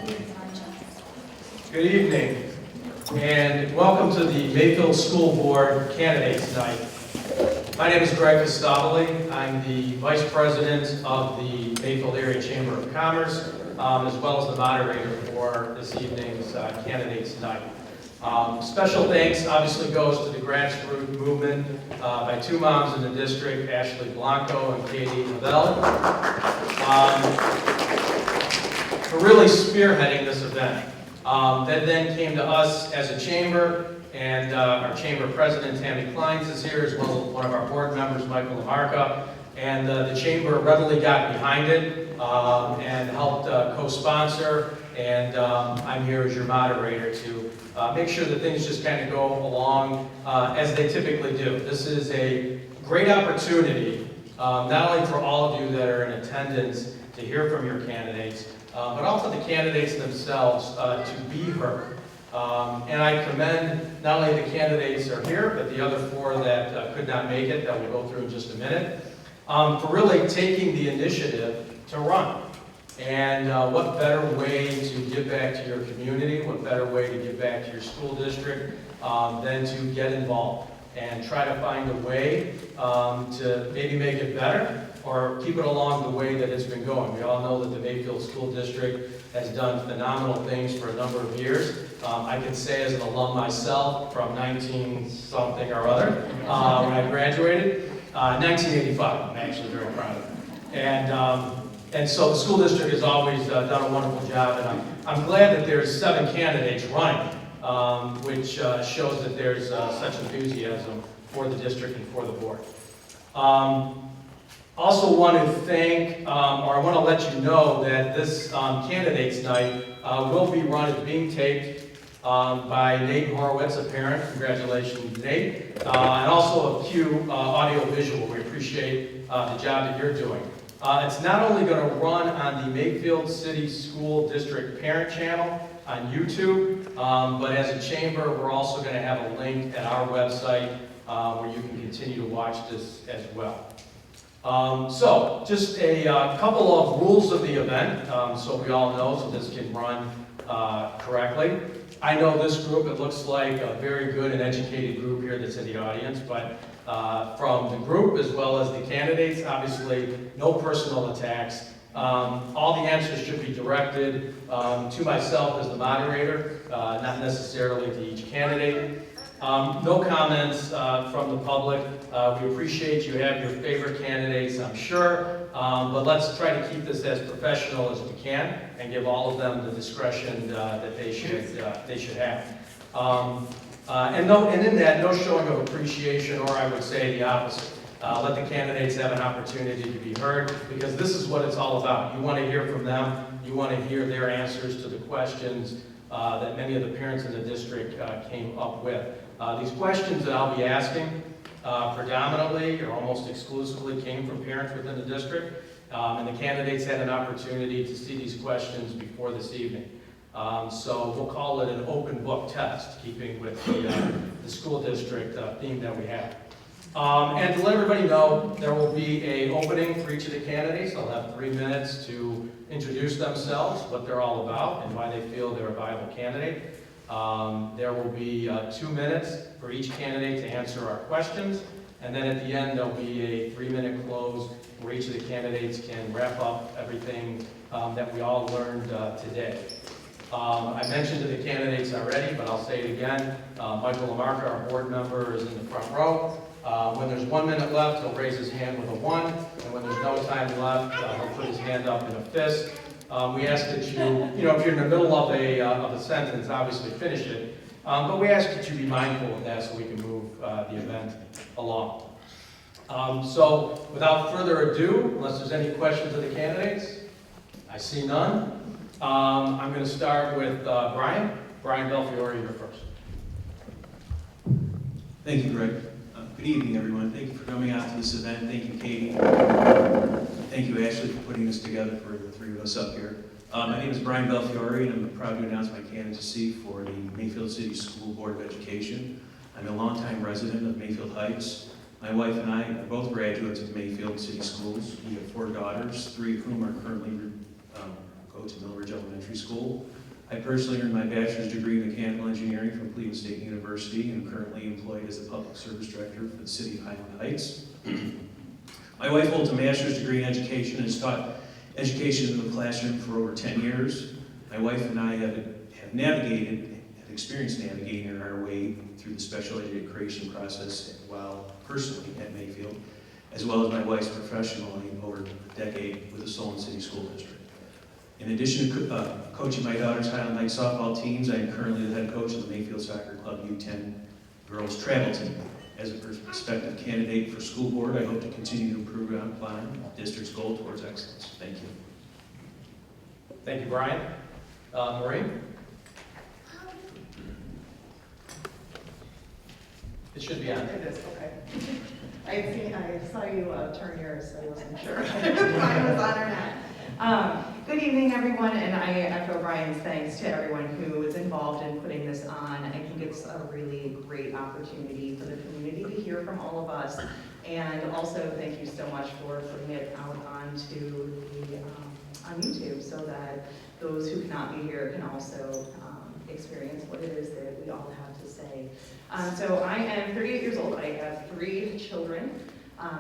Good evening, and welcome to the Mayfield School Board Candidates Night. My name is Greg Costabile. I'm the Vice President of the Mayfield Area Chamber of Commerce, as well as the moderator for this evening's Candidates Night. Special thanks obviously goes to the grassroots movement by two moms in the district, Ashley Blanco and Katie Lavelle, for really spearheading this event. That then came to us as a chamber, and our chamber president, Tammy Kleins, is here, as well as one of our board members, Michael Lamarca, and the chamber readily got behind it and helped co-sponsor, and I'm here as your moderator to make sure that things just kind of go along as they typically do. This is a great opportunity, not only for all of you that are in attendance to hear from your candidates, but also the candidates themselves to be heard. And I commend not only the candidates that are here, but the other four that could not make it, that we'll go through in just a minute, for really taking the initiative to run. And what better way to give back to your community, what better way to give back to your school district than to get involved and try to find a way to maybe make it better or keep it along the way that it's been going. We all know that the Mayfield School District has done phenomenal things for a number of years. I can say as an alum myself from 19-something or other, when I graduated, 1985, I'm actually very proud of it. And so the school district has always done a wonderful job, and I'm glad that there's 7 candidates running, which shows that there's such enthusiasm for the district and for the board. Also want to thank, or I want to let you know that this Candidates Night will be run, it's being taped by Nate Horowitz, a parent. Congratulations, Nate. And also a Q audio visual. We appreciate the job that you're doing. It's not only going to run on the Mayfield City School District Parent Channel on YouTube, but as a chamber, we're also going to have a link at our website where you can continue to watch this as well. So, just a couple of rules of the event, so we all know, so this can run correctly. I know this group, it looks like a very good and educated group here that's in the audience, but from the group as well as the candidates, obviously no personal attacks. All the answers should be directed to myself as the moderator, not necessarily to each candidate. No comments from the public. We appreciate you have your favorite candidates, I'm sure, but let's try to keep this as professional as we can and give all of them the discretion that they should have. And in that, no showing of appreciation, or I would say the opposite. Let the candidates have an opportunity to be heard, because this is what it's all about. You want to hear from them. You want to hear their answers to the questions that many of the parents in the district came up with. These questions that I'll be asking predominantly or almost exclusively came from parents within the district, and the candidates had an opportunity to see these questions before this evening. So we'll call it an open book test, keeping with the school district theme that we have. And to let everybody know, there will be an opening for each of the candidates. They'll have 3 minutes to introduce themselves, what they're all about, and why they feel they're a viable candidate. There will be 2 minutes for each candidate to answer our questions, and then at the end there'll be a 3-minute close where each of the candidates can wrap up everything that we all learned today. I mentioned to the candidates already, but I'll say it again. Michael Lamarca, our board member, is in the front row. When there's 1 minute left, he'll raise his hand with a 1, and when there's no time left, he'll put his hand up in a fist. We ask that you if you're in the middle of a sentence, obviously finish it, but we ask that you be mindful of that so we can move the event along. So without further ado, unless there's any questions of the candidates, I see none. I'm going to start with Brian. Brian Belfiore, you're first. Thank you, Greg. Good evening, everyone. Thank you for coming out to this event. Thank you, Katie. Thank you, Ashley, for putting this together for the 3 of us up here. My name is Brian Belfiore, and I'm proud to announce my candidacy for the Mayfield City School Board of Education. I'm a longtime resident of Mayfield Heights. My wife and I are both graduates of Mayfield City Schools. We have 4 daughters, 3 of whom are currently go to Millbridge Elementary School. I personally earned my bachelor's degree in mechanical engineering from Cleveland State University and am currently employed as a public service director for the city of Highland Heights. My wife holds a master's degree in education and has taught education in the classroom for over 10 years. My wife and I have experienced navigating our way through the special education process while personally at Mayfield, as well as my wife's professionally over a decade with the Solon City School District. In addition to coaching my daughter's Highland Heights softball teams, I am currently the head coach of the Mayfield Soccer Club U10 girls travel team. As a prospective candidate for school board, I hope to continue to improve upon the district's goal towards excellence. Thank you. Thank you, Brian. Maureen? It should be on. It is, okay. I saw you turn yours, so I wasn't sure if mine was on or not. Good evening, everyone, and I echo Brian's thanks to everyone who was involved in putting this on. I think it's a really great opportunity for the community to hear from all of us. And also, thank you so much for putting it out onto on YouTube so that those who cannot be here can also experience what it is that we all have to say. So I am 38 years old. I have 3 children.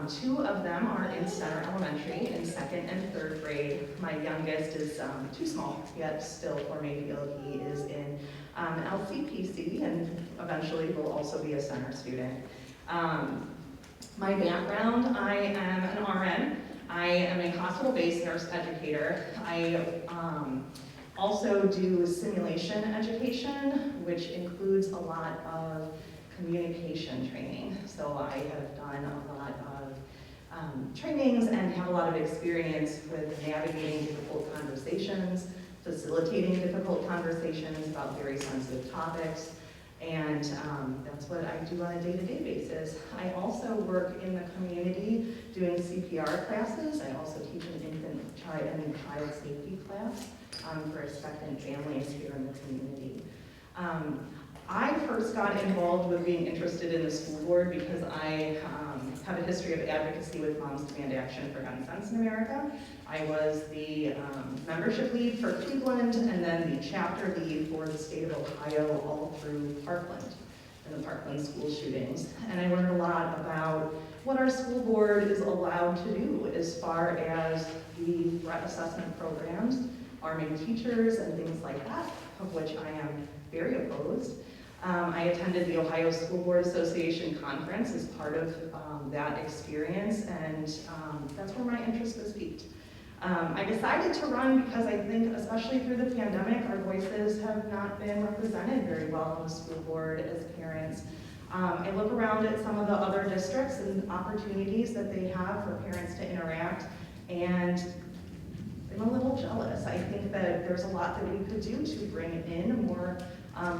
2 of them are in Center Elementary in 2nd and 3rd grade. My youngest is too small yet still for Mayfield. He is in LCPC and eventually will also be a Center student. My background, I am an RN. I am a hospital-based nurse educator. I also do simulation education, which includes a lot of communication training. So I have done a lot of trainings and have a lot of experience with navigating difficult conversations, facilitating difficult conversations about very sensitive topics, and that's what I do on a day-to-day basis. I also work in the community doing CPR classes. I also teach an infant child safety class for expectant families here in the community. I first got involved with being interested in the school board because I have a history of advocacy with Moms Demand Action for Gun Sense in America. I was the membership lead for Cleveland and then the chapter lead for the state of Ohio all through Parkland and the Parkland school shootings. And I learned a lot about what our school board is allowed to do as far as the threat assessment programs, arming teachers and things like that, of which I am very opposed. I attended the Ohio School Board Association conference as part of that experience, and that's where my interest was piqued. I decided to run because I think, especially through the pandemic, our voices have not been represented very well on the school board as parents. I look around at some of the other districts and opportunities that they have for parents to interact, and I'm a little jealous. I think that there's a lot that we could do to bring in more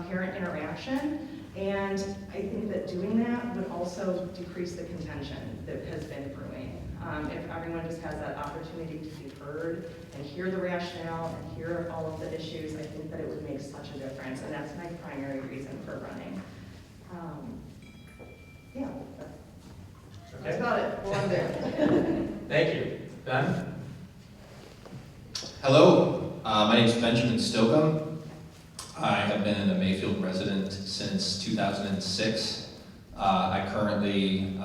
parent interaction, and I think that doing that would also decrease the contention that has been brewing. If everyone just has that opportunity to be heard and hear the rationale and hear all of the issues, I think that it would make such a difference, and that's my primary reason for running. Yeah, that's about it. Well, I'm there. Thank you. Ben? Hello, my name is Benjamin Stocum. I have been a Mayfield resident since 2006. I currently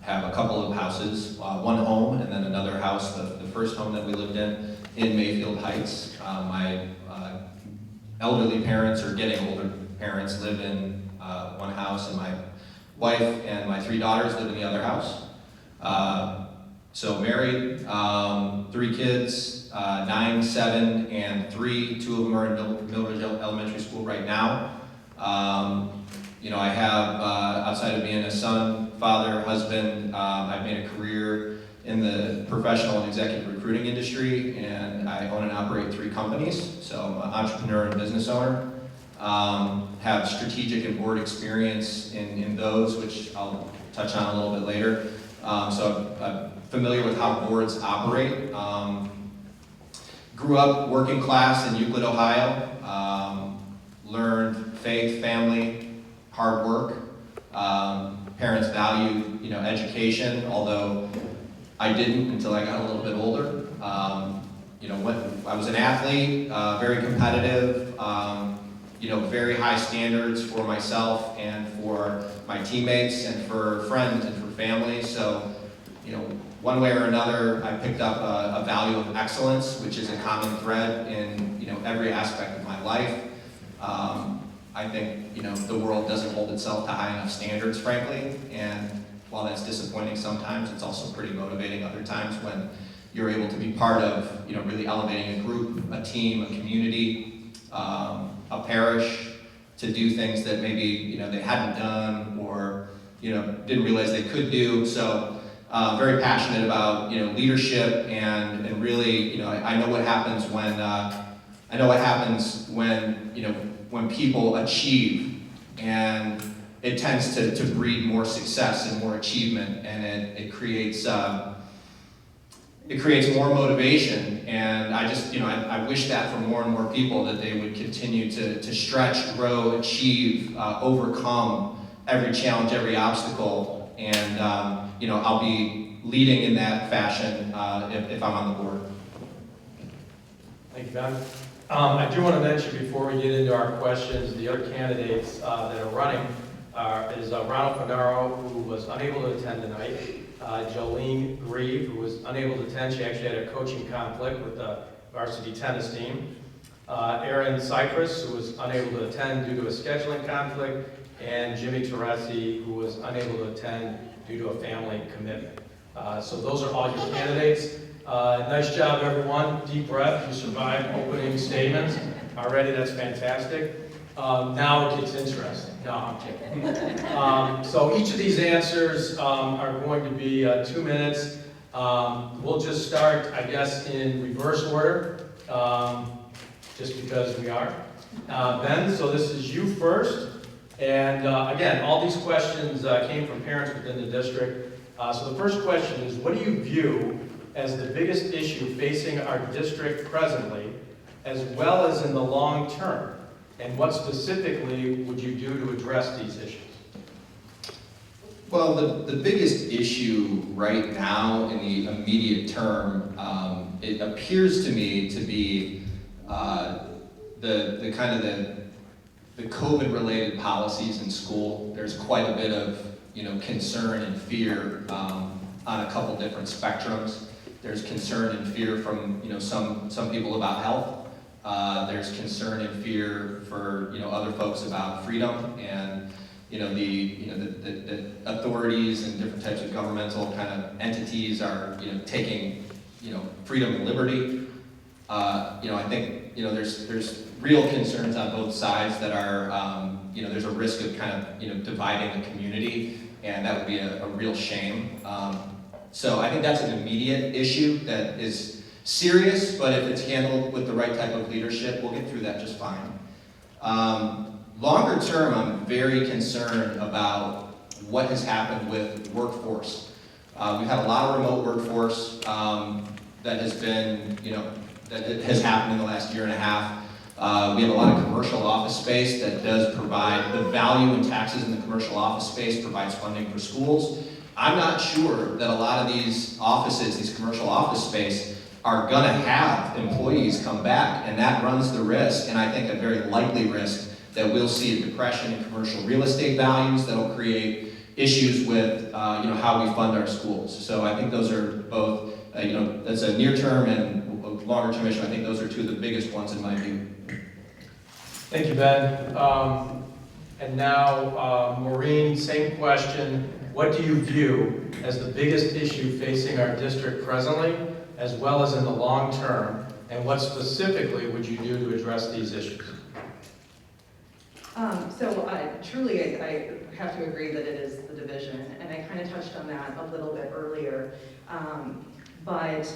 have a couple of houses, one home and then another house, the first home that we lived in Mayfield Heights. My elderly parents, or getting older parents, live in one house, and my wife and my 3 daughters live in the other house. So married, 3 kids, 9, 7, and 3. 2 of them are in Millbridge Elementary School right now. You know, I have, outside of being a son, father, husband, I've made a career in the professional and executive recruiting industry, and I own and operate 3 companies. So I'm an entrepreneur and business owner. Have strategic and board experience in those, which I'll touch on a little bit later. So I'm familiar with how boards operate. Grew up working class in Euclid, Ohio. Learned faith, family, hard work. Parents value, education, although I didn't until I got a little bit older. I was an athlete, very competitive, very high standards for myself and for my teammates and for friends and for family. So, one way or another, I picked up a value of excellence, which is a common thread in, every aspect of my life. I think, the world doesn't hold itself to high enough standards, frankly, and while that's disappointing sometimes, it's also pretty motivating other times when you're able to be part of, really elevating a group, a team, a community, a parish, to do things that maybe, they hadn't done or, didn't realize they could do. So, very passionate about, leadership and really, I know what happens when people achieve, and it tends to breed more success and more achievement, and it creates more motivation. And I just, I wish that for more and more people, that they would continue to stretch, grow, achieve, overcome every challenge, every obstacle. And, I'll be leading in that fashion if I'm on the board. Thank you, Ben. I do want to mention before we get into our questions, the other candidates that are running is Ronald Finaro, who was unable to attend tonight, Jolene Grieve, who was unable to attend. She actually had a coaching conflict with the varsity tennis team. Aaron Cypress, who was unable to attend due to a scheduling conflict, and Jimmy Teresi, who was unable to attend due to a family commitment. So those are all your candidates. Nice job, everyone. Deep breath. You survived opening statements. Already, that's fantastic. Now it gets interesting. No, I'm kidding. So each of these answers are going to be 2 minutes. We'll just start, I guess, in reverse order, just because we are. Ben, so this is you first. And again, all these questions came from parents within the district. So the first question is, what do you view as the biggest issue facing our district presently, as well as in the long term? And what specifically would you do to address these issues? Well, the biggest issue right now in the immediate term, it appears to me to be the COVID-related policies in school. There's quite a bit of concern and fear on a couple different spectrums. There's concern and fear from some people about health. There's concern and fear for other folks about freedom, and the authorities and different types of governmental kind of entities are taking freedom and liberty. I think there's real concerns on both sides that are there's a risk of kind of dividing the community, and that would be a real shame. So I think that's an immediate issue that is serious, but if it's handled with the right type of leadership, we'll get through that just fine. Longer term, I'm very concerned about what has happened with workforce. We've had a lot of remote workforce that has been, that has happened in the last year and a half. We have a lot of commercial office space that does provide the value in taxes in the commercial office space, provides funding for schools. I'm not sure that a lot of these offices, these commercial office space, are going to have employees come back, and that runs the risk, and I think a very likely risk, that we'll see a depression in commercial real estate values that'll create issues with how we fund our schools. So I think those are both, that's a near-term and longer-term issue. I think those are two of the biggest ones in my view. Thank you, Ben. And now, Maureen, same question. What do you view as the biggest issue facing our district presently, as well as in the long term, and what specifically would you do to address these issues? Truly, I have to agree that it is the division, and I kind of touched on that a little bit earlier. But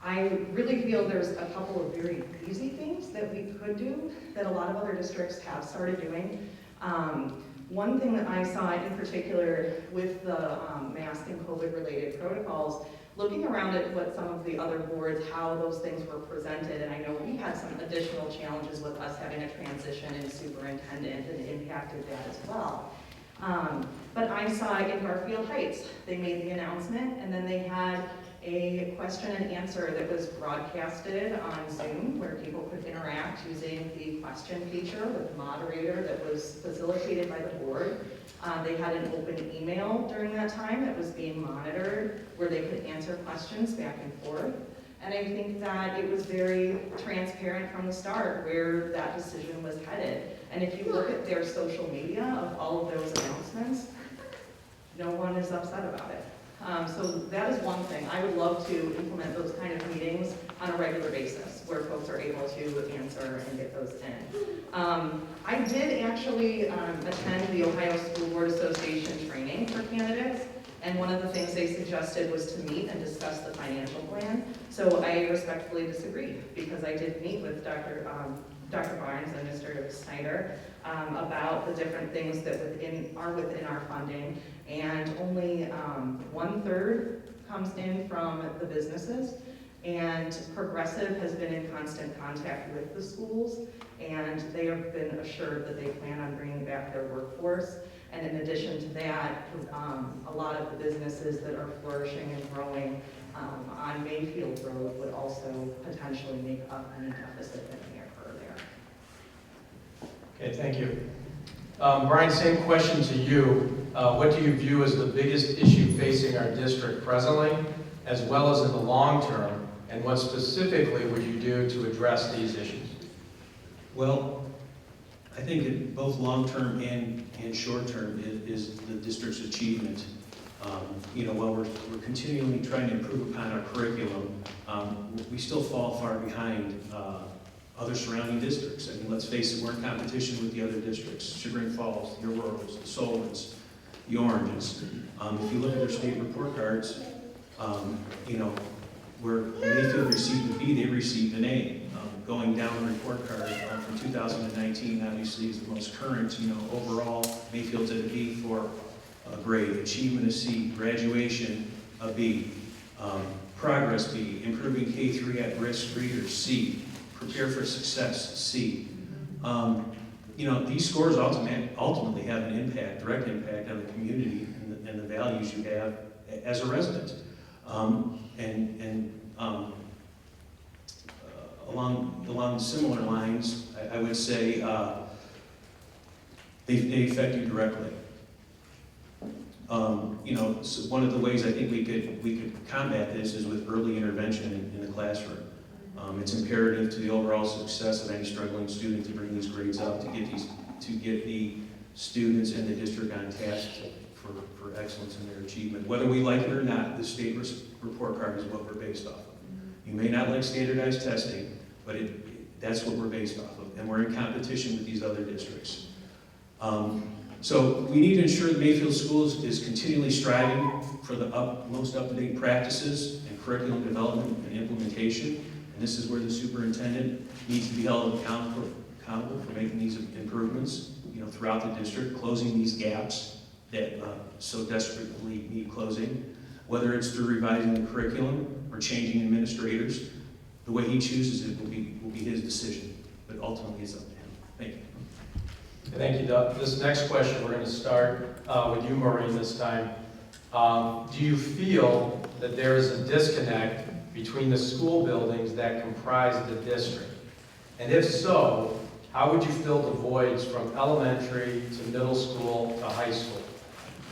I really feel there's a couple of very easy things that we could do that a lot of other districts have started doing. One thing that I saw in particular with the mask and COVID-related protocols, looking around at what some of the other boards, how those things were presented, and I know we had some additional challenges with us having a transition in superintendent, and it impacted that as well. But I saw in Garfield Heights, they made the announcement, and then they had a question and answer that was broadcasted on Zoom where people could interact using the question feature with the moderator that was facilitated by the board. They had an open email during that time that was being monitored where they could answer questions back and forth. And I think that it was very transparent from the start where that decision was headed. And if you look at their social media of all of those announcements, no one is upset about it. So that is one thing. I would love to implement those kind of meetings on a regular basis where folks are able to answer and get those in. I did actually attend the Ohio School Board Association training for candidates, and one of the things they suggested was to meet and discuss the financial plan. So I respectfully disagreed because I did meet with Dr. Barnes and Mr. Snyder about the different things that are within our funding, and only 1/3 comes in from the businesses, and Progressive has been in constant contact with the schools, and they have been assured that they plan on bringing back their workforce. And in addition to that, a lot of the businesses that are flourishing and growing on Mayfield Road would also potentially make up any deficit that may occur there. Okay, thank you. Brian, same question to you. What do you view as the biggest issue facing our district presently, as well as in the long term, and what specifically would you do to address these issues? Well, I think in both long-term and short-term is the district's achievement. While we're continually trying to improve upon our curriculum, we still fall far behind other surrounding districts. I mean, let's face it, we're in competition with the other districts, Chagrin Falls, the Auroras, the Solons, the Oranges. If you look at their state report cards, where Mayfield received a B, they received an A. Going down the report card from 2019, obviously is the most current. Overall, Mayfield's at a B for a grade, achievement a C, graduation a B, progress B, improving K-3 at-risk readers C, prepare for success C. These scores ultimately have an impact, direct impact on the community and the values you have as a resident. Along similar lines, I would say they affect you directly. So one of the ways I think we could combat this is with early intervention in the classroom. It's imperative to the overall success of any struggling student to bring these grades up, to get the students in the district on task for excellence in their achievement. Whether we like it or not, the state report card is what we're based off of. You may not like standardized testing, but that's what we're based off of, and we're in competition with these other districts. So we need to ensure that Mayfield Schools is continually striving for the most up-to-date practices and curriculum development and implementation, and this is where the superintendent needs to be held accountable for making these improvements, throughout the district, closing these gaps that so desperately need closing, whether it's through revising the curriculum or changing administrators. The way he chooses it will be his decision, but ultimately it's up to him. Thank you. Thank you, Doug. This next question, we're going to start with you, Maureen, this time. Do you feel that there is a disconnect between the school buildings that comprise the district? And if so, how would you fill the voids from elementary to middle school to high school?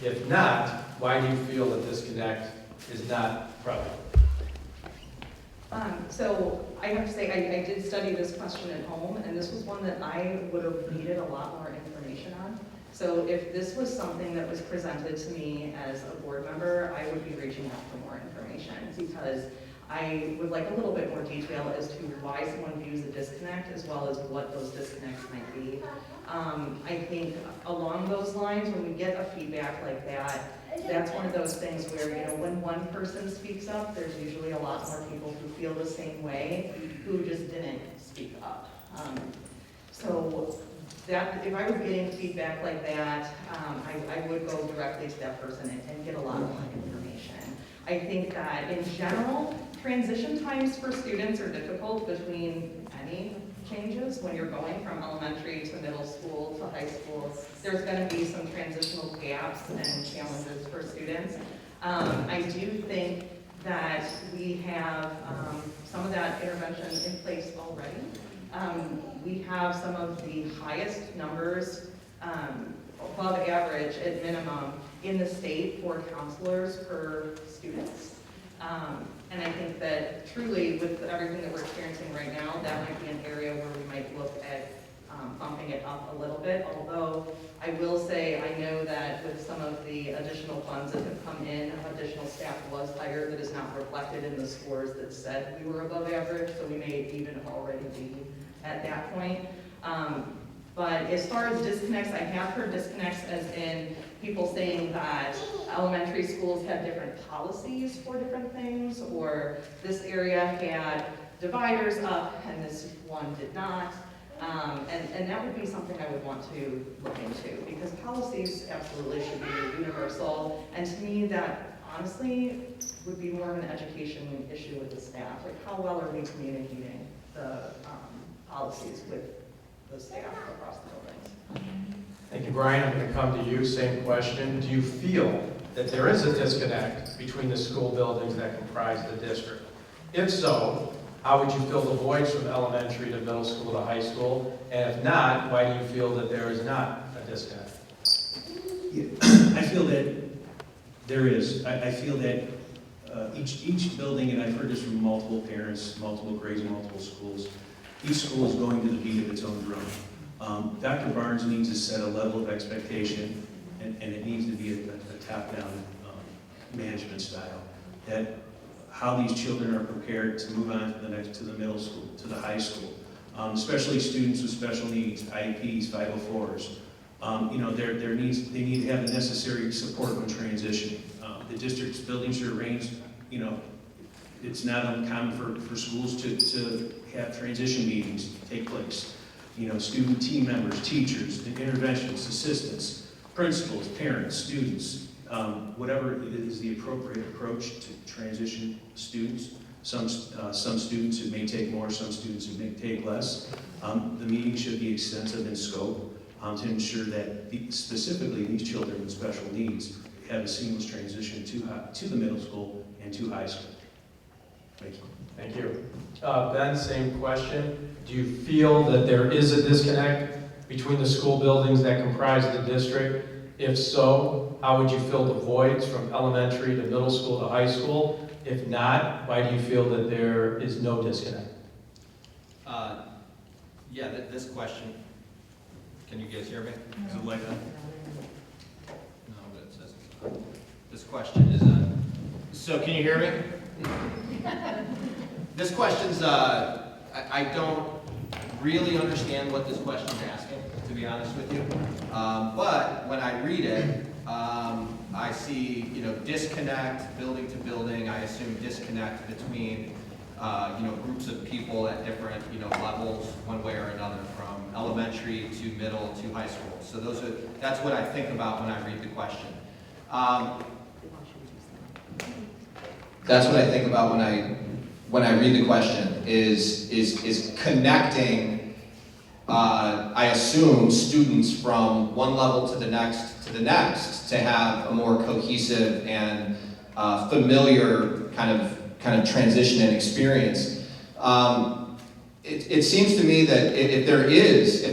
If not, why do you feel that this disconnect is not prevalent? So I have to say, I did study this question at home, and this was one that I would have needed a lot more information on. So if this was something that was presented to me as a board member, I would be reaching out for more information, because I would like a little bit more detail as to why someone views a disconnect, as well as what those disconnects might be. I think along those lines, when we get a feedback like that, that's one of those things where, when one person speaks up, there's usually a lot more people who feel the same way, who just didn't speak up. So that, if I was getting feedback like that, I would go directly to that person and get a lot more information. I think that in general, transition times for students are difficult between any changes. When you're going from elementary to middle school to high school, there's going to be some transitional gaps and challenges for students. I do think that we have some of that intervention in place already. We have some of the highest numbers, above average at minimum, in the state for counselors per students. And I think that truly, with everything that we're experiencing right now, that might be an area where we might look at bumping it up a little bit. Although I will say, I know that with some of the additional funds that have come in, additional staff was hired that is not reflected in the scores that said we were above average, so we may even already be at that point. But as far as disconnects, I have heard disconnects as in people saying that elementary schools have different policies for different things, or this area had dividers up and this one did not. And that would be something I would want to look into, because policies absolutely should be universal. And to me, that honestly would be more of an education issue with the staff. Like, how well are we communicating the policies with the staff across the buildings? Thank you, Brian. I'm going to come to you, same question. Do you feel that there is a disconnect between the school buildings that comprise the district? If so, how would you fill the voids from elementary to middle school to high school? And if not, why do you feel that there is not a disconnect? Yeah, I feel that there is. I feel that each building, and I've heard this from multiple parents, multiple grades, multiple schools, each school is going to the beat of its own drum. Dr. Barnes needs to set a level of expectation, and it needs to be a top-down management style. That how these children are prepared to move on to the middle school, to the high school, especially students with special needs, IEPs, 504s. They need to have the necessary support when transitioning. The district's buildings are arranged, it's not uncommon for schools to have transition meetings take place. Student team members, teachers, interventionists, assistants, principals, parents, students, whatever is the appropriate approach to transition students. Some students it may take more, some students it may take less. The meeting should be extensive in scope to ensure that specifically these children with special needs have a seamless transition to the middle school and to high school. Thank you. Thank you. Ben, same question. Do you feel that there is a disconnect between the school buildings that comprise the district? If so, how would you fill the voids from elementary to middle school to high school? If not, why do you feel that there is no disconnect? This question, can you guys hear me? Is it like that? No, but it says, this question is, so can you hear me? This question's, I don't really understand what this question's asking, to be honest with you. But when I read it, I see, disconnect, building to building. I assume disconnect between, groups of people at different, levels, one way or another, from elementary to middle to high school. So that's what I think about when I read the question. That's what I think about when I read the question, is connecting, I assume, students from one level to the next to have a more cohesive and familiar kind of transition and experience. It seems to me that if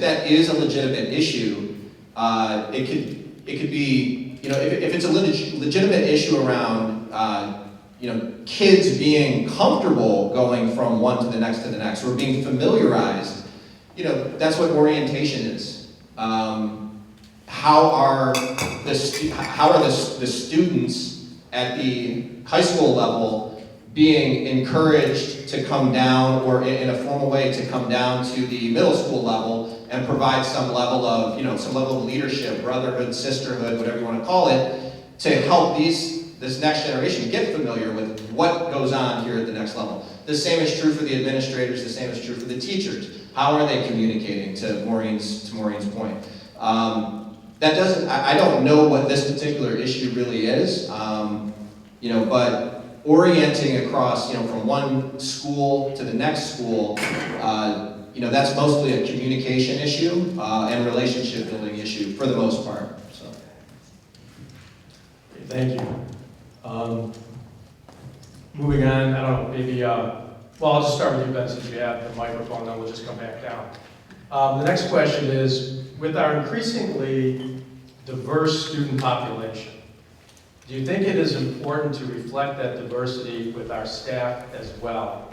that is a legitimate issue, it could be, if it's a legitimate issue around kids being comfortable going from one to the next, or being familiarized, that's what orientation is. How are the students at the high school level being encouraged to come down, or in a formal way to come down to the middle school level and provide some level of leadership, brotherhood, sisterhood, whatever you want to call it, to help this next generation get familiar with what goes on here at the next level. The same is true for the administrators, the same is true for the teachers. How are they communicating, to Maureen's point? I don't know what this particular issue really is, but orienting across, from one school to the next school, that's mostly a communication issue and relationship building issue for the most part. So. Thank you. Moving on, I don't know, maybe, well, I'll just start with you, Ben, since you have the microphone, then we'll just come back down. The next question is, with our increasingly diverse student population, do you think it is important to reflect that diversity with our staff as well?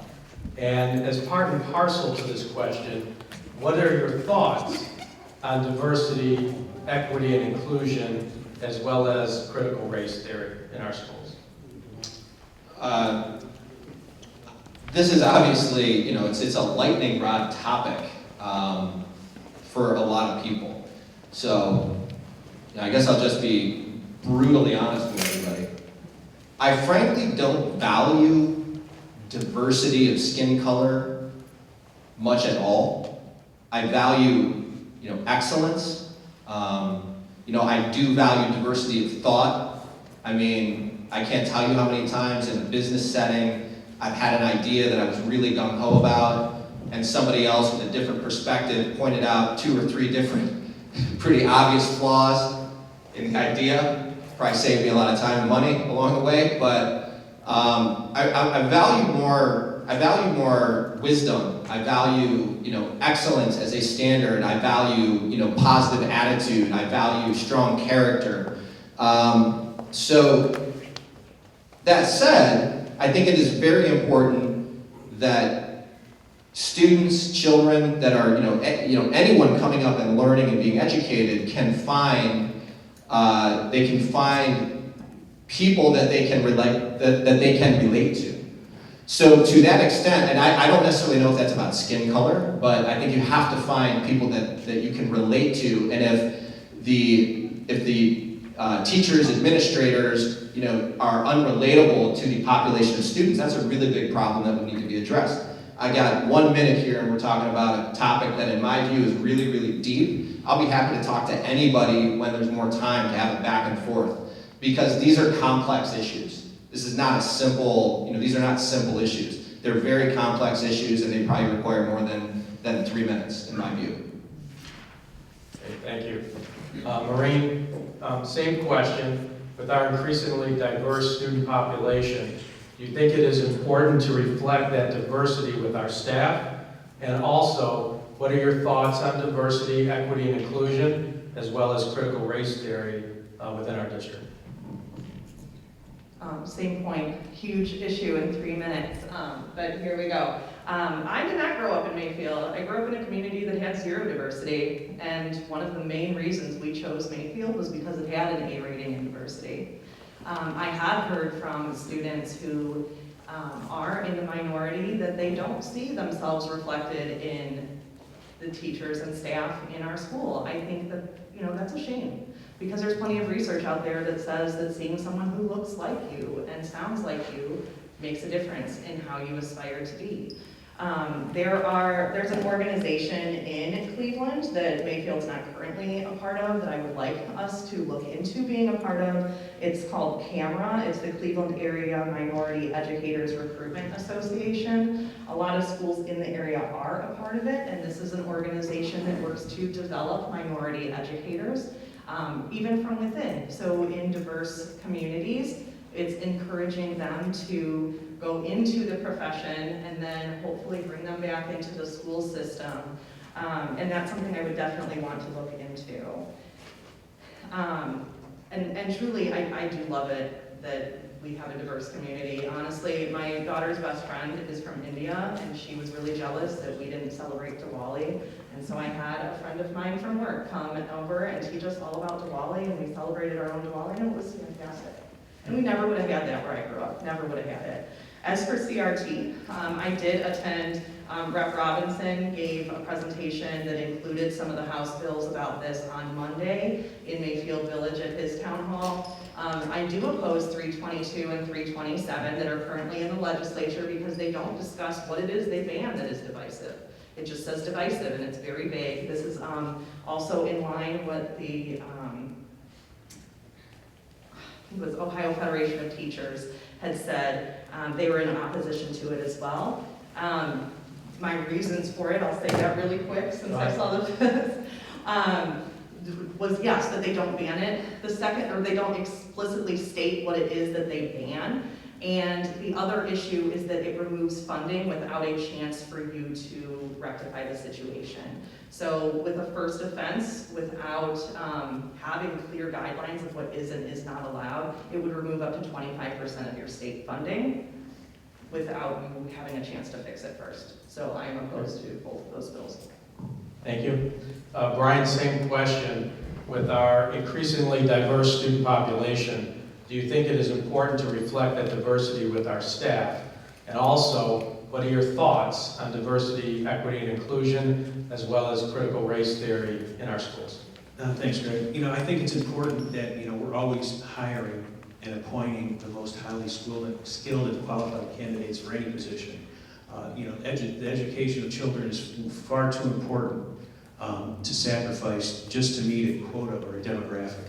And as part and parcel to this question, what are your thoughts on diversity, equity, and inclusion, as well as critical race theory in our schools? This is obviously, it's a lightning rod topic for a lot of people. So, I guess I'll just be brutally honest with everybody. I frankly don't value diversity of skin color much at all. I value, excellence. I do value diversity of thought. I mean, I can't tell you how many times in a business setting I've had an idea that I was really gung-ho about, and somebody else with a different perspective pointed out 2 or 3 different pretty obvious flaws in the idea. Probably saved me a lot of time and money along the way, but I value more wisdom. I value, excellence as a standard. I value, positive attitude. I value strong character. So that said, I think it is very important that students, children that are, anyone coming up and learning and being educated can find people that they can relate that they can relate to. So to that extent, and I don't necessarily know if that's about skin color, but I think you have to find people that you can relate to, and if the teachers, administrators, are unrelatable to the population of students, that's a really big problem that would need to be addressed. I got 1 minute here and we're talking about a topic that in my view is really, really deep. I'll be happy to talk to anybody when there's more time to have a back and forth, because these are complex issues. This is not a simple, these are not simple issues. They're very complex issues and they probably require more than 3 minutes in my view. Okay, thank you. Maureen, same question. With our increasingly diverse student population, do you think it is important to reflect that diversity with our staff? And also, what are your thoughts on diversity, equity, and inclusion, as well as critical race theory within our district? Same point, huge issue in 3 minutes, but here we go. I did not grow up in Mayfield. I grew up in a community that had 0 diversity, and one of the main reasons we chose Mayfield was because it had an A rating in diversity. I have heard from students who are in the minority that they don't see themselves reflected in the teachers and staff in our school. I think that, that's a shame, because there's plenty of research out there that says that seeing someone who looks like you and sounds like you makes a difference in how you aspire to be. There's an organization in Cleveland that Mayfield's not currently a part of that I would like us to look into being a part of. It's called CAMRA. It's the Cleveland Area Minority Educators Recruitment Association. A lot of schools in the area are a part of it, and this is an organization that works to develop minority educators, even from within. So in diverse communities, it's encouraging them to go into the profession and then hopefully bring them back into the school system. And that's something I would definitely want to look into. And truly, I do love it that we have a diverse community. Honestly, my daughter's best friend is from India, and she was really jealous that we didn't celebrate Diwali. And so I had a friend of mine from work come over and teach us all about Diwali, and we celebrated our own Diwali, and it was fantastic. And we never would have had that where I grew up, never would have had it. As for CRT, I did attend, Rep. Robinson gave a presentation that included some of the House bills about this on Monday in Mayfield Village at his town hall. I do oppose 322 and 327 that are currently in the legislature because they don't discuss what it is they ban that is divisive. It just says divisive and it's very vague. This is also in line with the it was Ohio Federation of Teachers had said they were in opposition to it as well. My reasons for it, I'll say that really quick since I saw this, was yes, that they don't ban it. The second, or they don't explicitly state what it is that they ban. And the other issue is that it removes funding without a chance for you to rectify the situation. So with a first offense, without having clear guidelines of what is and is not allowed, it would remove up to 25% of your state funding without you having a chance to fix it first. So I am opposed to both of those bills. Thank you. Brian, same question. With our increasingly diverse student population, do you think it is important to reflect that diversity with our staff? And also, what are your thoughts on diversity, equity, and inclusion, as well as critical race theory in our schools? Thanks, Greg. I think it's important that, we're always hiring and appointing the most highly skilled and qualified candidates for any position. The education of children is far too important to sacrifice just to meet a quota or a demographic.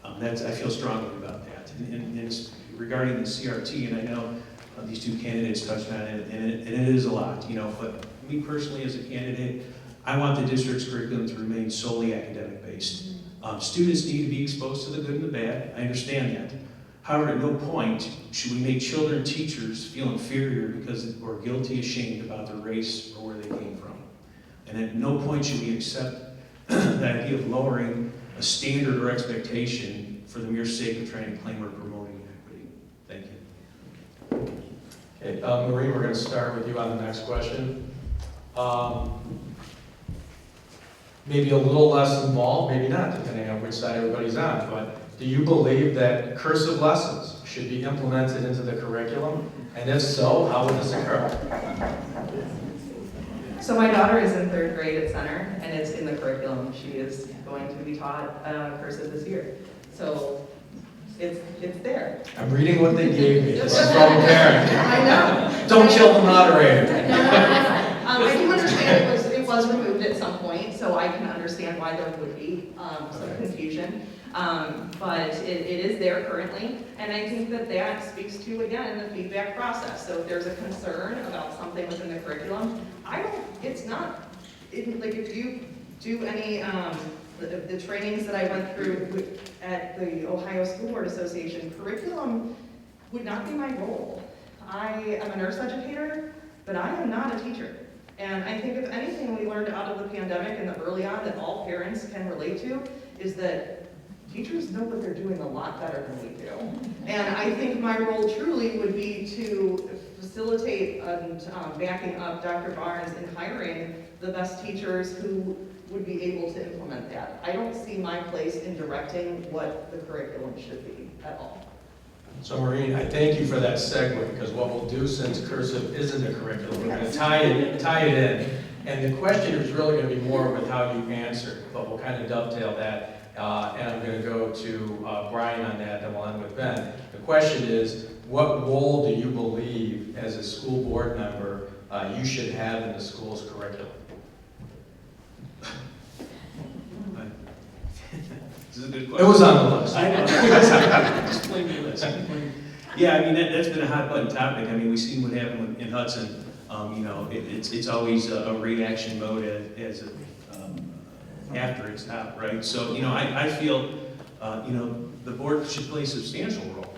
I feel strongly about that. And it's regarding the CRT, and I know these two candidates touched on it, and it is a lot, but me personally as a candidate, I want the district's curriculum to remain solely academic based. Students need to be exposed to the good and the bad, I understand that. However, at no point should we make children and teachers feel inferior because we're guilty, ashamed about their race or where they came from. And at no point should we accept the idea of lowering a standard or expectation for the mere sake of trying to claim or promoting equity. Thank you. Okay, Marie, we're going to start with you on the next question. Maybe a little less involved, maybe not, depending on which side everybody's on, but do you believe that cursive lessons should be implemented into the curriculum? And if so, how would this occur? So my daughter is in 3rd grade at Center, and it's in the curriculum. She is going to be taught cursive this year. So it's there. I'm reading what they gave me. This is from a parent. I know. Don't kill the moderator. I do understand it was removed at some point, so I can understand why there would be some confusion. But it is there currently, and I think that speaks to, again, the feedback process. So if there's a concern about something within the curriculum, if you do any, the trainings that I went through at the Ohio School Board Association, curriculum would not be my role. I am a nurse educator, but I am not a teacher. And I think if anything we learned out of the pandemic and the early on that all parents can relate to is that teachers know what they're doing a lot better than we do. And I think my role truly would be to facilitate and backing up Dr. Barnes in hiring the best teachers who would be able to implement that. I don't see my place in directing what the curriculum should be at all. So Maureen, I thank you for that segue, because what we'll do, since cursive isn't a curriculum, we're going to tie it in. And the question is really going to be more with how you answer, but we'll kind of dovetail that. And I'm going to go to Brian on that, and we'll end with Ben. The question is, what role do you believe as a school board member you should have in the school's curriculum? This is a good question. It was on the list. I know. Just blame the list. Yeah, I mean, that's been a hot button topic. I mean, we've seen what happened in Hudson. It's always a reaction mode after it's out, right? So, I feel, the board should play a substantial role.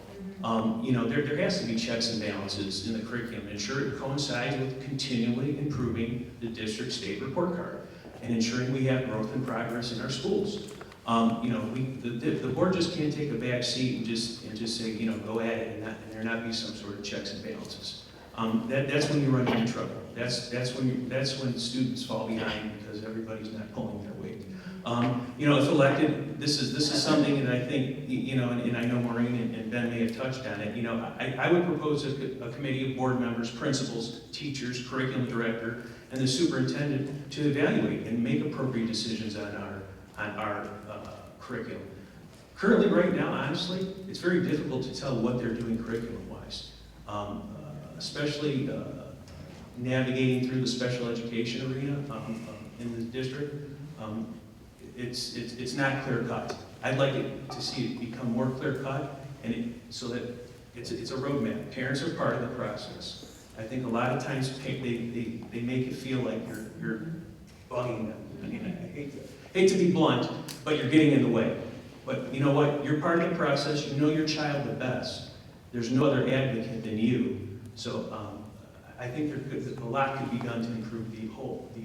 There has to be checks and balances in the curriculum, ensure it coincides with continually improving the district state report card and ensuring we have growth and progress in our schools. The board just can't take a back seat and just say, go at it, and there not be some sort of checks and balances. That's when you run into trouble. That's when students fall behind because everybody's not pulling their weight. If elected, this is something that I think, and I know Maureen and Ben may have touched on it. I would propose a committee of board members, principals, teachers, curriculum director, and the superintendent to evaluate and make appropriate decisions on our curriculum. Currently, right now, honestly, it's very difficult to tell what they're doing curriculum-wise, especially navigating through the special education arena in the district. It's not clear-cut. I'd like to see it become more clear-cut, so that it's a roadmap. Parents are part of the process. I think a lot of times they make it feel like you're bugging them. I mean, I hate to be blunt, but you're getting in the way. But you know what? You're part of the process. You know your child the best. there's no other advocate than you. So I think a lot could be done to improve the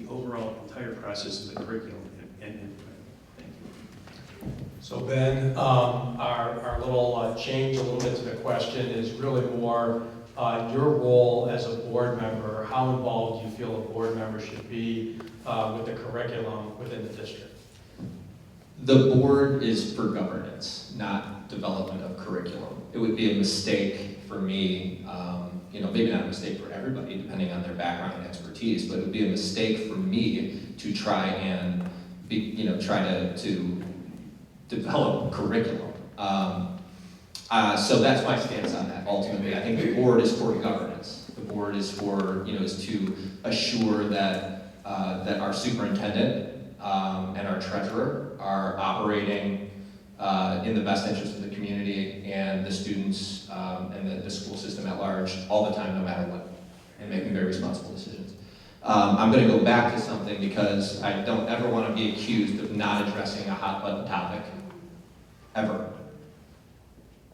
overall entire process of the curriculum. And thank you. So Ben, our little change a little bit to the question is really more your role as a board member. How involved do you feel a board member should be with the curriculum within the district? The board is for governance, not development of curriculum. It would be a mistake for me, maybe not a mistake for everybody, depending on their background and expertise, but it would be a mistake for me to try and try to develop curriculum. So that's my stance on that. Ultimately, I think the board is for governance. The board is for is to assure that that our superintendent and our treasurer are operating in the best interest of the community and the students and the school system at large all the time, no matter what, and making very responsible decisions. I'm going to go back to something because I don't ever want to be accused of not addressing a hot button topic, ever.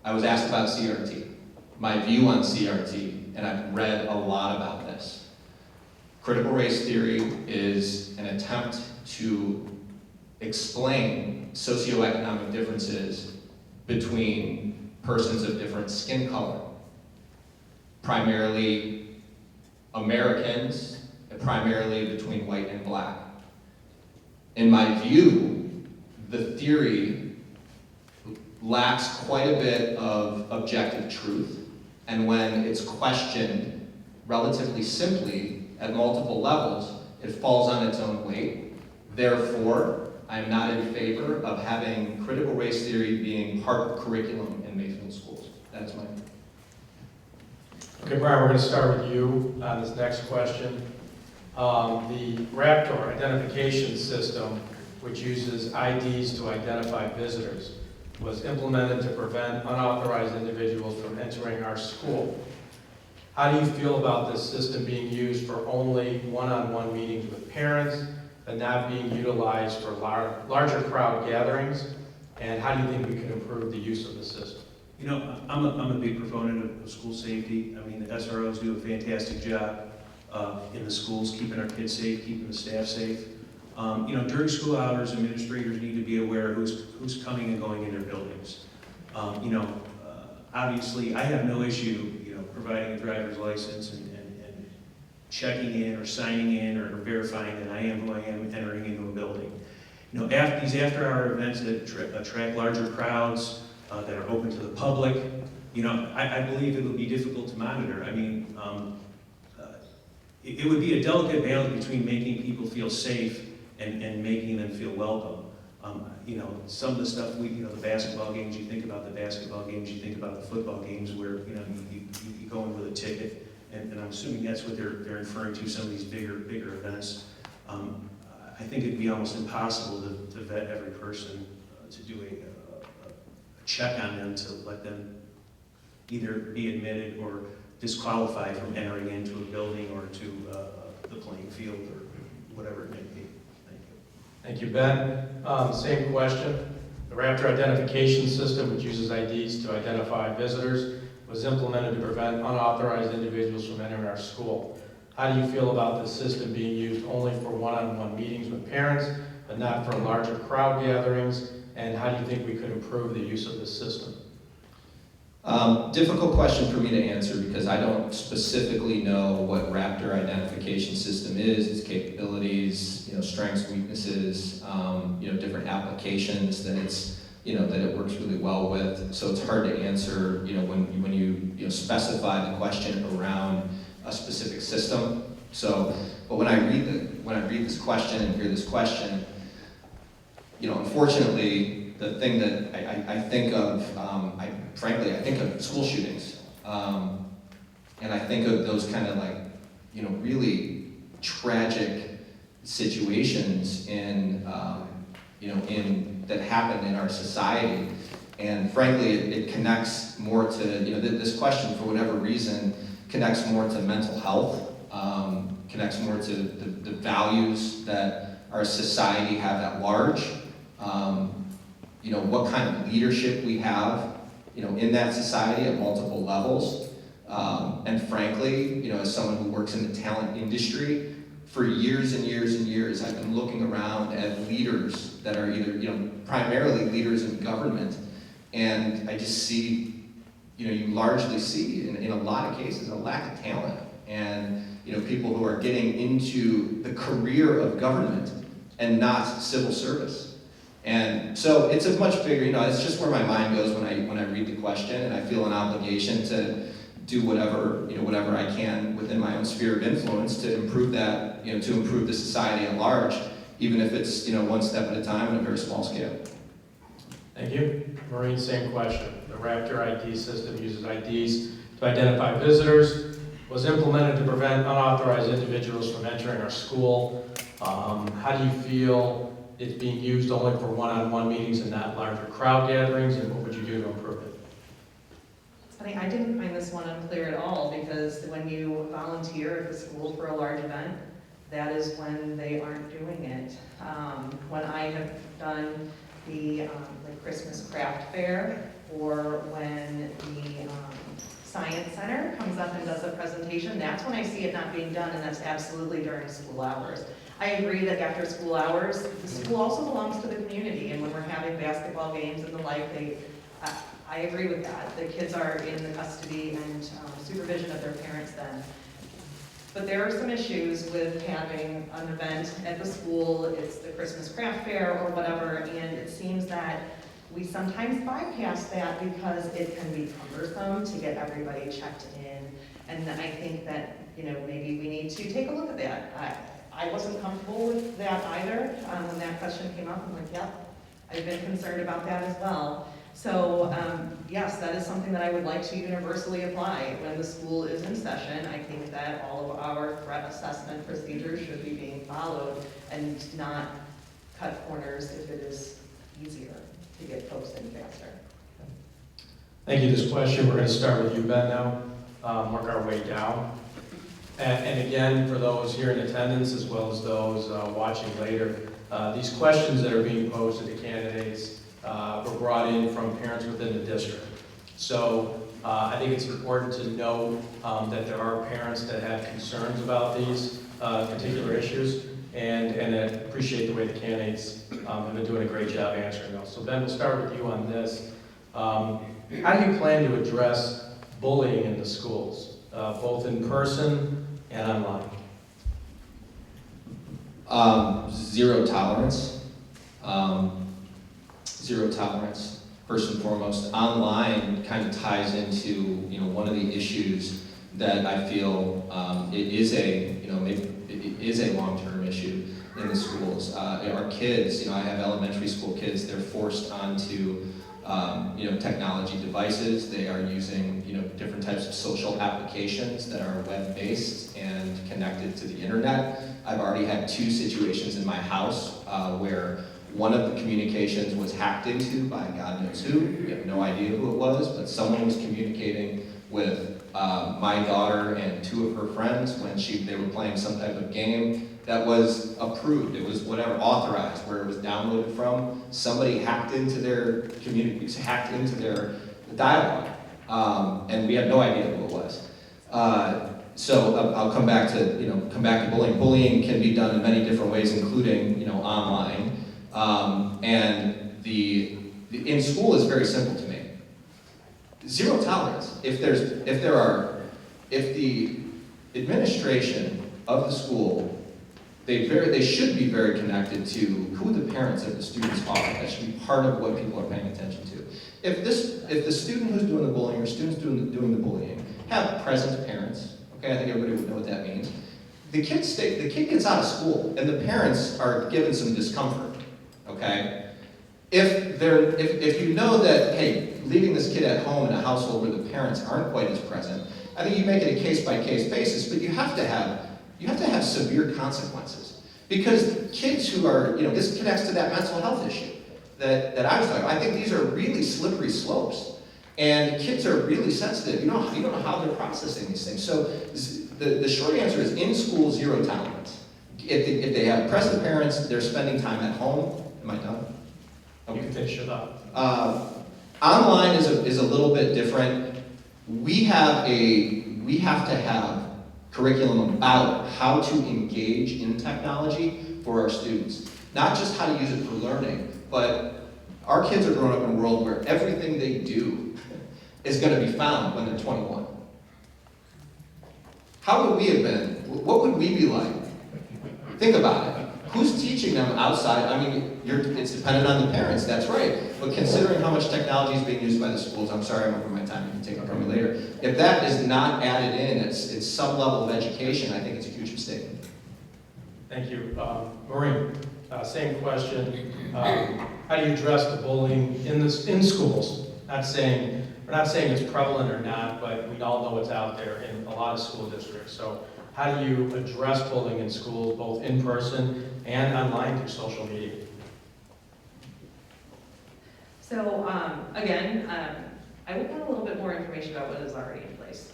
I was asked about CRT, my view on CRT, and I've read a lot about this. Critical race theory is an attempt to explain socioeconomic differences between persons of different skin color, primarily Americans, and primarily between white and black. In my view, the theory lacks quite a bit of objective truth, and when it's questioned relatively simply at multiple levels, it falls on its own weight. Therefore, I am not in favor of having critical race theory being part of curriculum in Mayfield schools. That's my view. Okay, Brian, we're going to start with you on this next question. The Raptor identification system, which uses IDs to identify visitors, was implemented to prevent unauthorized individuals from entering our school. How do you feel about this system being used for only one-on-one meetings with parents and not being utilized for larger crowd gatherings? And how do you think we can improve the use of the system? I'm a big proponent of school safety. I mean, the SROs do a fantastic job in the schools, keeping our kids safe, keeping the staff safe. During school hours, administrators need to be aware who's coming and going in their buildings. Obviously, I have no issue, providing a driver's license and checking in or signing in or verifying that I am who I am entering into a building. These after-hour events that attract larger crowds, that are open to the public, I believe it would be difficult to monitor. I mean, it would be a delicate balance between making people feel safe and making them feel welcome. Some of the stuff the basketball games, you think about the basketball games, you think about the football games where, you go in with a ticket, and I'm assuming that's what they're referring to, some of these bigger events. I think it'd be almost impossible to vet every person, to do a check on them to let them either be admitted or disqualified from entering into a building or to the playing field or whatever it may be. Thank you. Thank you, Ben. Same question. The Raptor identification system, which uses IDs to identify visitors, was implemented to prevent unauthorized individuals from entering our school. How do you feel about this system being used only for one-on-one meetings with parents, but not for larger crowd gatherings? And how do you think we could improve the use of this system? Difficult question for me to answer because I don't specifically know what Raptor identification system is, its capabilities, strengths, weaknesses, different applications that that it works really well with. So it's hard to answer, when you specify the question around a specific system. So, but when I read this question and hear this question, unfortunately, the thing that I think of, frankly, I think of school shootings, and I think of those kind of really tragic situations in that happen in our society, and frankly, it connects more to this question for whatever reason connects more to mental health, connects more to the values that our society have at large. What kind of leadership we have in that society at multiple levels. And frankly, as someone who works in the talent industry, for years and years and years, I've been looking around at leaders that are either, primarily leaders in government, and I just see, you largely see, in a lot of cases, a lack of talent. And, people who are getting into the career of government and not civil service. And so it's a much bigger, it's just where my mind goes when I read the question, and I feel an obligation to do whatever I can within my own sphere of influence to improve that, to improve the society at large, even if it's, one step at a time on a very small scale. Thank you. Maureen, same question. The Raptor ID system uses IDs to identify visitors, was implemented to prevent unauthorized individuals from entering our school. How do you feel it's being used only for one-on-one meetings and not larger crowd gatherings, and what would you do to improve it? It's funny, I didn't find this one unclear at all, because when you volunteer at the school for a large event, that is when they aren't doing it. When I have done the Christmas craft fair, or when the Science Center comes up and does a presentation, that's when I see it not being done, and that's absolutely during school hours. I agree that after school hours, the school also belongs to the community, and when we're having basketball games and the like, I agree with that. The kids are in the custody and supervision of their parents then. But there are some issues with having an event at the school, it's the Christmas craft fair or whatever, and it seems that we sometimes bypass that because it can be cumbersome to get everybody checked in. And I think that, maybe we need to take a look at that. I wasn't comfortable with that either. When that question came up, I'm like, yep, I've been concerned about that as well. So, yes, that is something that I would like to universally apply. When the school is in session, I think that all of our threat assessment procedures should be being followed and not cut corners if it is easier to get folks in faster. Thank you. This question, we're going to start with you, Ben, now, work our way down. And again, for those here in attendance, as well as those watching later, these questions that are being posed to the candidates were brought in from parents within the district. So I think it's important to know that there are parents that have concerns about these particular issues, and I appreciate the way the candidates have been doing a great job answering those. So Ben, we'll start with you on this. How do you plan to address bullying in the schools, both in person and online? Zero tolerance. Zero tolerance, first and foremost. Online kind of ties into, one of the issues that I feel it is a long-term issue in the schools. Our kids, I have elementary school kids, they're forced onto technology devices. They are using, different types of social applications that are web-based and connected to the internet. I've already had 2 situations in my house where one of the communications was hacked into by God knows who. We have no idea who it was, but someone was communicating with my daughter and 2 of her friends when they were playing some type of game that was approved. It was authorized, where it was downloaded from. Somebody hacked into their hacked into their dialogue, and we had no idea who it was. So I'll come back to bullying. Bullying can be done in many different ways, including online. And in school is very simple to me. Zero tolerance. If the administration of the school, they should be very connected to who the parents of the students are. That should be part of what people are paying attention to. If the student who's doing the bullying or students doing the bullying have present parents, okay, I think everybody would know what that means. The kid gets out of school, and the parents are given some discomfort. Okay, if you know that, hey, leaving this kid at home in a household where the parents aren't quite as present, I think you make it a case-by-case basis, but you have to have severe consequences, because kids who are, this connects to that mental health issue that I was talking about. I think these are really slippery slopes, and kids are really sensitive. You don't know how they're processing these things. So the short answer is, in school, zero tolerance. If they have present parents, they're spending time at home. Am I done? You can finish it up. Online is a little bit different. We have to have curriculum about how to engage in technology for our students. Not just how to use it for learning, but our kids are growing up in a world where everything they do is going to be found when they're 21. How would we have been? What would we be like? Think about it. Who's teaching them outside? I mean, it's dependent on the parents, that's right. But considering how much technology is being used by the schools, I'm sorry I'm over my time, you can take it from me later. If that is not added in, it's some level of education, I think it's a huge mistake. Thank you. Maureen, same question. How do you address the bullying in schools? We're not saying it's prevalent or not, but we all know it's out there in a lot of school districts. So how do you address bullying in schools, both in person and online through social media? So, again, I will put a little bit more information about what is already in place.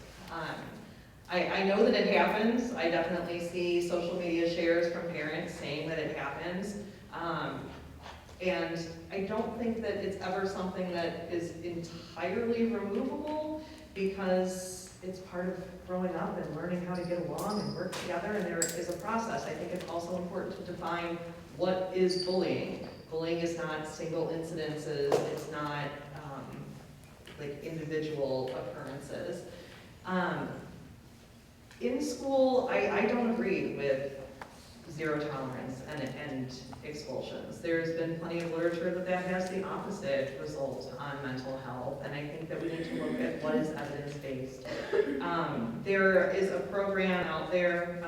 I know that it happens. I definitely see social media shares from parents saying that it happens. And I don't think that it's ever something that is entirely removable, because it's part of growing up and learning how to get along and work together, and there is a process. I think it's also important to define what is bullying. Bullying is not single incidences, it's not like individual occurrences. In school, I don't agree with zero tolerance and expulsions. There's been plenty of literature that has the opposite result on mental health, and I think that we need to look at what is evidence-based. There is a program out there,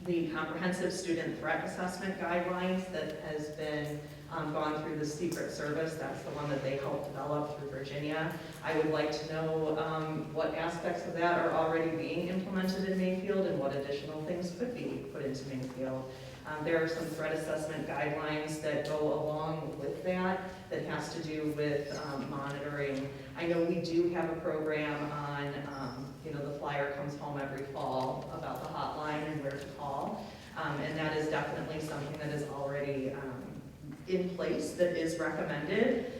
the Comprehensive Student Threat Assessment Guidelines, that has been gone through the Secret Service. That's the one that they helped develop through Virginia. I would like to know what aspects of that are already being implemented in Mayfield and what additional things could be put into Mayfield. There are some threat assessment guidelines that go along with that has to do with monitoring. I know we do have a program on, the flyer comes home every fall about the hotline and where to call. And that is definitely something that is already in place, that is recommended.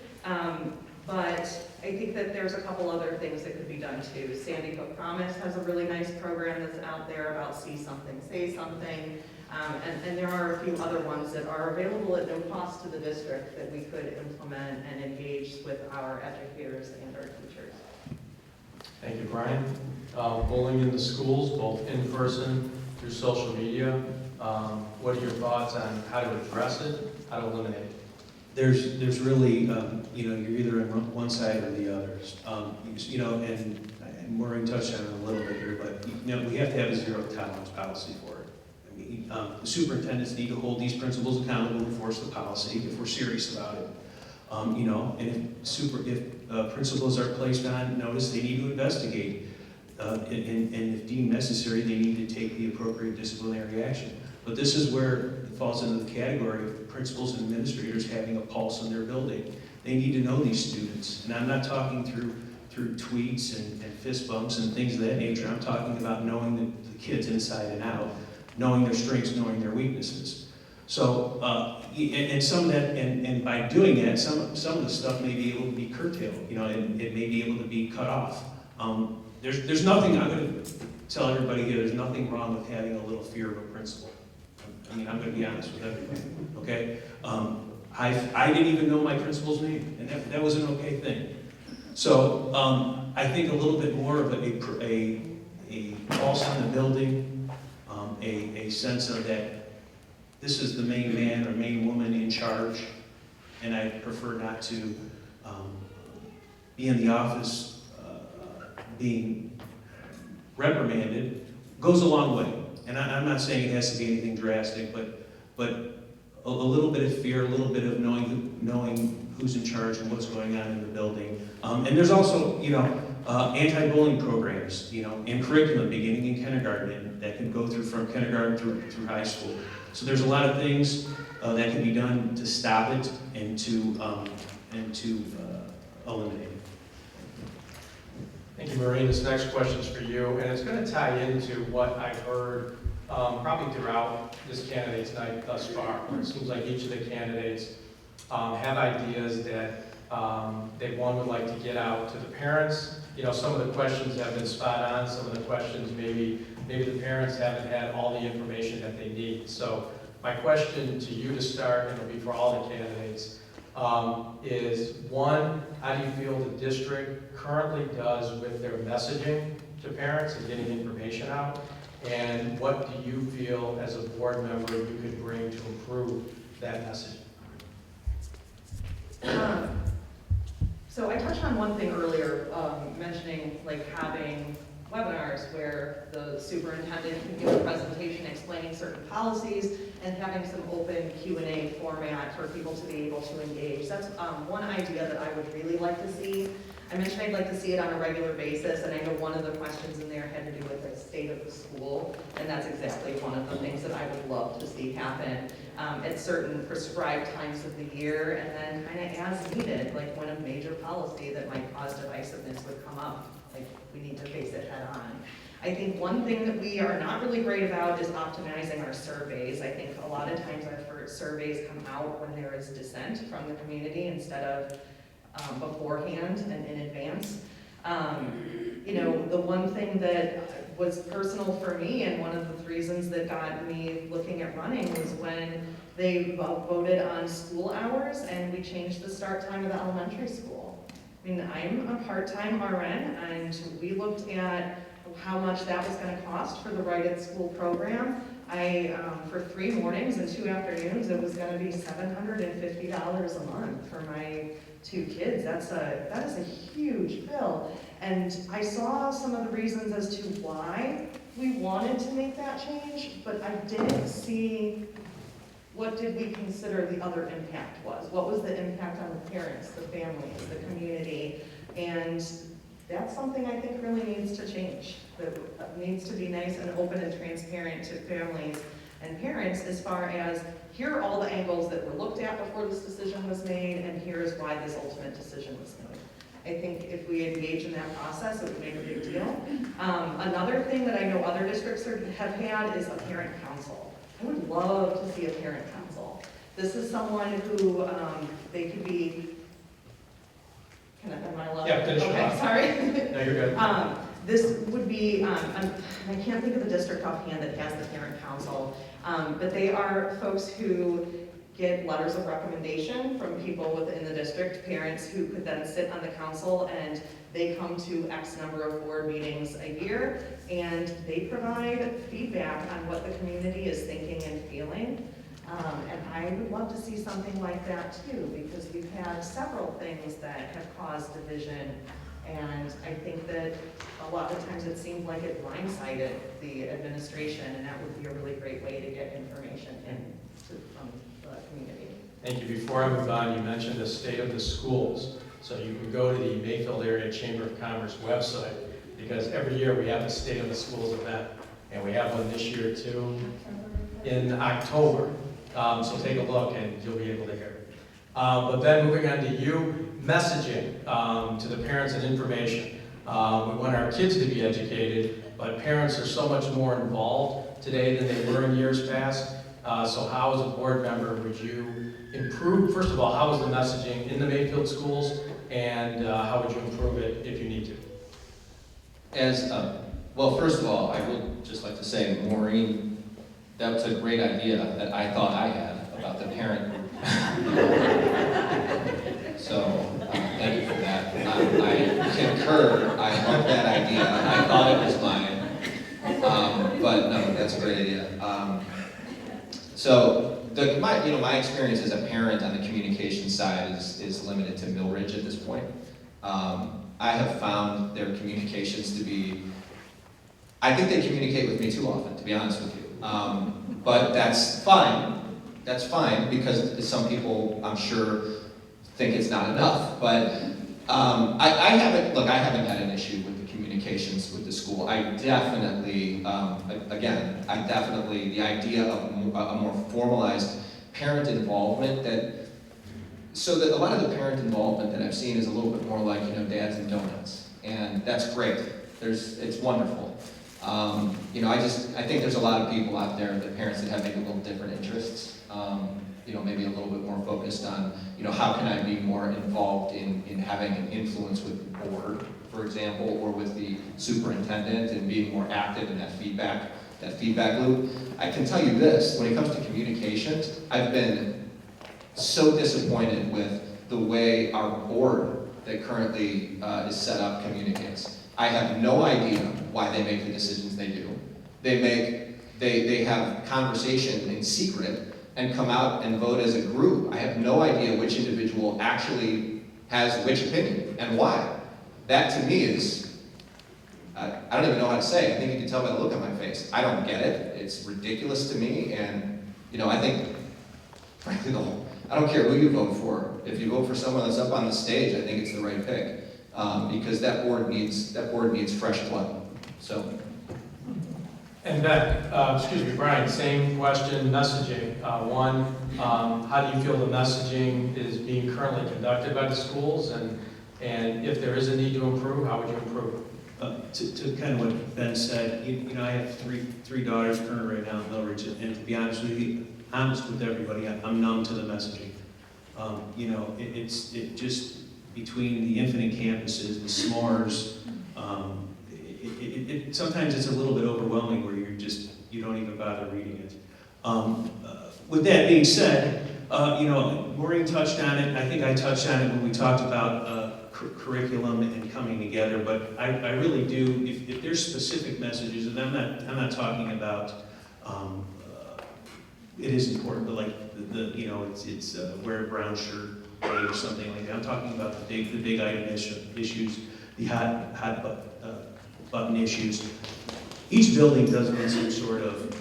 But I think that there's a couple other things that could be done too. Sandy Hook Promise has a really nice program that's out there about see something, say something. And there are a few other ones that are available at no cost to the district that we could implement and engage with our educators and our teachers. Thank you, Brian. Bullying in the schools, both in person, through social media. What are your thoughts on how to address it, how to eliminate it? There's really, you're either on one side or the other. And Maureen touched on it a little bit here, but, we have to have a zero tolerance policy for it. I mean, the superintendents need to hold these principals accountable and enforce the policy if we're serious about it. And if principals are placed on notice, they need to investigate. And if deemed necessary, they need to take the appropriate disciplinary action. But this is where it falls into the category of principals and administrators having a pulse in their building. They need to know these students. And I'm not talking through tweets and fist bumps and things of that nature. I'm talking about knowing the kids inside and out, knowing their strengths, knowing their weaknesses. So, and some of that, and by doing that, some of the stuff may be able to be curtailed, and it may be able to be cut off. There's nothing, I'm going to tell everybody here, there's nothing wrong with having a little fear of a principal. I mean, I'm going to be honest with everybody, okay? I didn't even know my principal's name, and that was an okay thing. So, I think a little bit more of a pulse on the building, a sense of that this is the main man or main woman in charge, and I prefer not to be in the office being reprimanded, goes a long way. And I'm not saying it has to be anything drastic, but a little bit of fear, a little bit of knowing who's in charge and what's going on in the building. And there's also, anti-bullying programs, and curriculum beginning in kindergarten that can go through from kindergarten through high school. So there's a lot of things that can be done to stop it and to eliminate it. Thank you, Maureen. This next question is for you, and it's going to tie into what I've heard probably throughout this candidate's night thus far. It seems like each of the candidates have ideas that One would like to get out to the parents. You know, some of the questions have been spot on, some of the questions maybe the parents haven't had all the information that they need. So my question to you to start, and it'll be for all the candidates, is one, how do you feel the district currently does with their messaging to parents and getting information out? And what do you feel as a board member you could bring to improve that messaging? So I touched on one thing earlier, mentioning like having webinars where the superintendent can give a presentation explaining certain policies and having some open Q&A format for people to be able to engage. That's one idea that I would really like to see. I mentioned I'd like to see it on a regular basis, and I know one of the questions in there had to do with the state of the school, and that's exactly one of the things that I would love to see happen at certain prescribed times of the year, and then kind of as needed, like when a major policy that might cause divisiveness would come up, like we need to face it head on. I think one thing that we are not really great about is optimizing our surveys. I think a lot of times our surveys come out when there is dissent from the community instead of beforehand and in advance. You know, the one thing that was personal for me and one of the reasons that got me looking at running was when they voted on school hours and we changed the start time of the elementary school. I mean, I'm a part-time RN and we looked at how much that was going to cost for the Right at School program. For 3 mornings and 2 afternoons, it was going to be $750 a month for my 2 kids. That is a huge bill. And I saw some of the reasons as to why we wanted to make that change, but I didn't see what did we consider the other impact was. What was the impact on the parents, the families, the community? And that's something I think really needs to change. That needs to be nice and open and transparent to families and parents as far as here are all the angles that were looked at before this decision was made, and here's why this ultimate decision was made. I think if we engage in that process, it would make a big deal. Another thing that I know other districts have had is a parent council. I would love to see a parent council. This is someone who they could be. Am I allowed? Yeah, finish it off. Okay, sorry. No, you're good. This would be, I can't think of the district offhand that has the parent council, but they are folks who get letters of recommendation from people within the district, parents who could then sit on the council, and they come to X number of board meetings a year, and they provide feedback on what the community is thinking and feeling. And I would love to see something like that too, because we've had several things that have caused division, and I think that a lot of times it seemed like it blindsided the administration, and that would be a really great way to get information from the community. Thank you. Before I move on, you mentioned the state of the schools. So you can go to the Mayfield Area Chamber of Commerce website, because every year we have the State of the Schools event, and we have one this year too in October. So take a look and you'll be able to hear it. But then moving on to you, messaging to the parents and information. We want our kids to be educated, but parents are so much more involved today than they were in years past. So how, as a board member, would you improve, first of all, how is the messaging in the Mayfield schools, and how would you improve it if you need to? Well, first of all, I would just like to say, Maureen, that was a great idea that I thought I had about the parent group. So, thank you for that. I concur. I love that idea. I thought it was mine. But no, that's a great idea. So, my experience as a parent on the communication side is limited to Millridge at this point. I have found their communications to be, I think they communicate with me too often, to be honest with you. But that's fine. That's fine, because some people, I'm sure, think it's not enough. But I haven't had an issue with the communications with the school. I definitely, the idea of a more formalized parent involvement so that a lot of the parent involvement that I've seen is a little bit more like, dads and donuts. And that's great. It's wonderful. I think there's a lot of people out there, the parents that have maybe a little different interests. Maybe a little bit more focused on, how can I be more involved in having an influence with the board, for example, or with the superintendent, and being more active in that feedback loop. I can tell you this, when it comes to communications, I've been so disappointed with the way our board that currently is set up communicates. I have no idea why they make the decisions they do. They have conversation in secret and come out and vote as a group. I have no idea which individual actually has which opinion and why. That to me is, I don't even know how to say. I think you can tell by the look on my face. I don't get it. It's ridiculous to me, and I think, frankly, I don't care who you vote for. If you vote for someone that's up on the stage, I think it's the right pick, because that board needs fresh blood. So. And Brian, same question, messaging. How do you feel the messaging is being currently conducted by the schools? And if there is a need to improve, how would you improve? To kind of what Ben said, I have three daughters currently right now in Millridge, and to be honest with everybody, I'm numb to the messaging. It just between the infinite campuses, the s'mores, sometimes it's a little bit overwhelming where you don't even bother reading it. With that being said, Maureen touched on it. I think I touched on it when we talked about curriculum and coming together. But I really do. If there's specific messages, and I'm not talking about. It is important, but like it's wear a brown shirt day or something like that. I'm talking about the big item issues, the hot button issues. Each building does need some sort of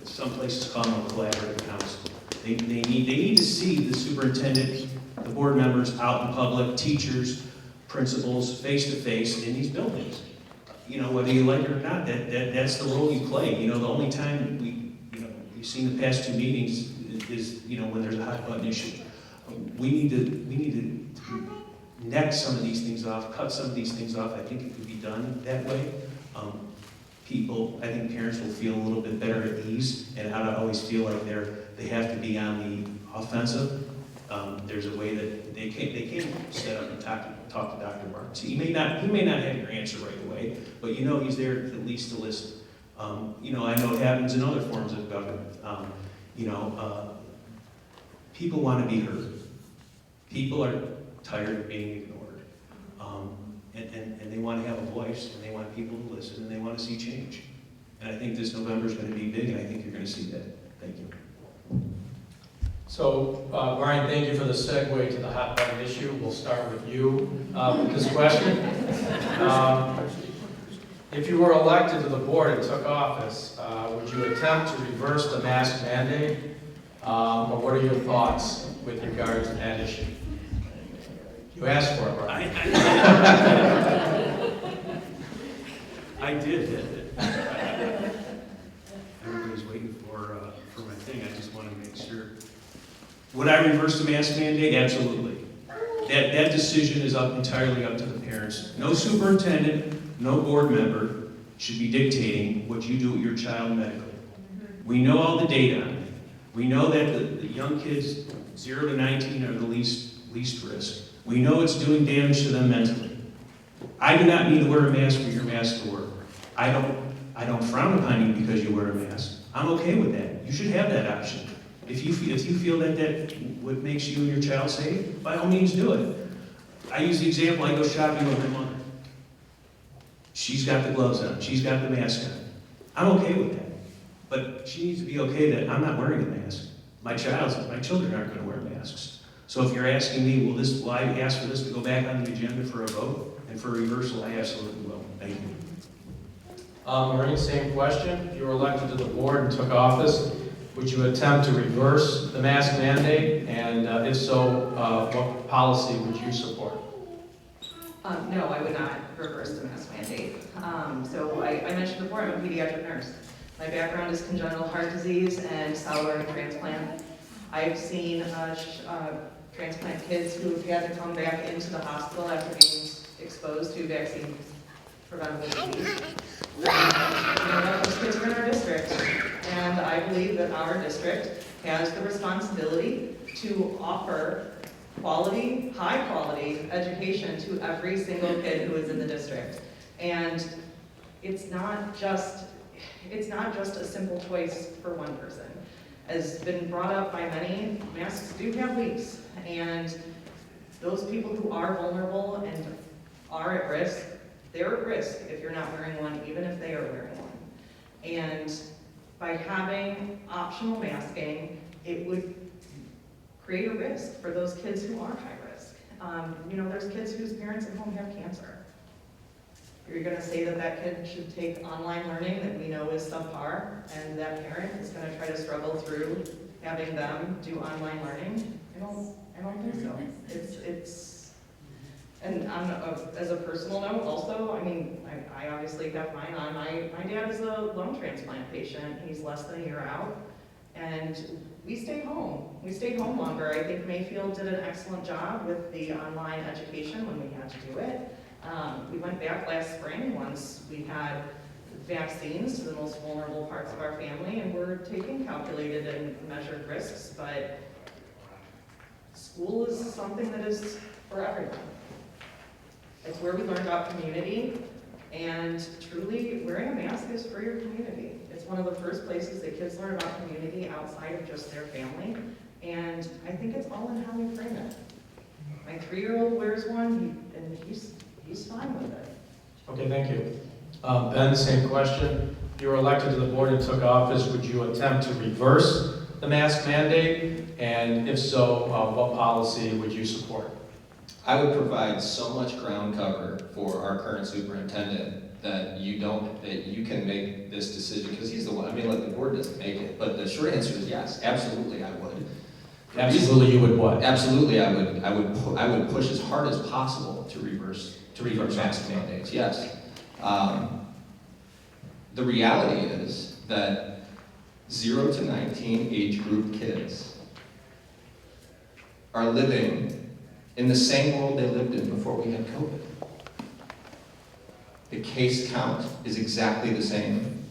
some places call them a collaborative council. They need to see the superintendent, the board members out in public, teachers, principals, face to face in these buildings. Whether you like it or not, that's the role you play. The only time we've seen the past two meetings is when there's a hot button issue. We need to neck some of these things off, cut some of these things off. I think it could be done that way. I think parents will feel a little bit better at ease, and I don't always feel like they have to be on the offensive. There's a way that they can set up and talk to Dr. Barnes. He may not have your answer right away, but he's there at least to listen. I know it happens in other forms of government. People want to be heard. People are tired of being ignored. And they want to have a voice, and they want people to listen, and they want to see change. And I think this November is going to be big, and I think you're going to see that. Thank you. So, Brian, thank you for the segue to the hot button issue. We'll start with you with this question. If you were elected to the board and took office, would you attempt to reverse the mask mandate? Or what are your thoughts with regard to that issue? You asked for it, Brian. I did. Everybody's waiting for my thing. I just want to make sure. Would I reverse the mask mandate? Absolutely. That decision is entirely up to the parents. No superintendent, no board member should be dictating what you do with your child medically. We know all the data on it. We know that the young kids, 0 to 19, are the least risk. We know it's doing damage to them mentally. I do not need to wear a mask for your mask to work. I don't frown upon you because you wear a mask. I'm okay with that. You should have that option. If you feel that what makes you and your child safe, by all means do it. I use the example, I go shopping with my mother. She's got the gloves on, she's got the mask on. I'm okay with that. But she needs to be okay that I'm not wearing a mask. My children aren't going to wear masks. So if you're asking me, will I ask for this to go back on the agenda for a vote and for a reversal? I absolutely will. Thank you. Maureen, same question. If you were elected to the board and took office, would you attempt to reverse the mask mandate? And if so, what policy would you support? No, I would not reverse the mask mandate. So I mentioned before, I'm a pediatric nurse. My background is congenital heart disease and cell organ transplant. I've seen transplant kids who have had to come back into the hospital after being exposed to vaccine preventable disease. Those kids are in our district, and I believe that our district has the responsibility to offer quality, high-quality education to every single kid who is in the district. And it's not just a simple choice for one person. As been brought up by many, masks do have leaks, and those people who are vulnerable and are at risk, they're at risk if you're not wearing one, even if they are wearing one. And by having optional masking, it would create a risk for those kids who are high risk. There's kids whose parents at home have cancer. You're gonna say that that kid should take online learning that we know is subpar, and that parent is gonna try to struggle through having them do online learning? I don't think so. And as a personal note also, I obviously have mine on. My dad is a lung transplant patient. He's less than a year out. And we stayed home. We stayed home longer. I think Mayfield did an excellent job with the online education when we had to do it. We went back last spring once we had vaccines to the most vulnerable parts of our family, and we're taking calculated and measured risks, but school is something that is for everyone. It's where we learn about community, and truly, wearing a mask is for your community. It's one of the first places that kids learn about community outside of just their family, and I think it's all in how we frame it. My 3-year-old wears one, and he's fine with it. Okay, thank you. Ben, same question. You were elected to the board and took office. Would you attempt to reverse the mask mandate? And if so, what policy would you support? I would provide so much ground cover for our current superintendent that you can make this decision, because he's the one, the board doesn't make it, but the short answer is yes, absolutely I would. Absolutely, you would what? Absolutely, I would push as hard as possible to reverse mask mandates, yes. The reality is that 0 to 19 age group kids are living in the same world they lived in before we had COVID. The case count is exactly the same,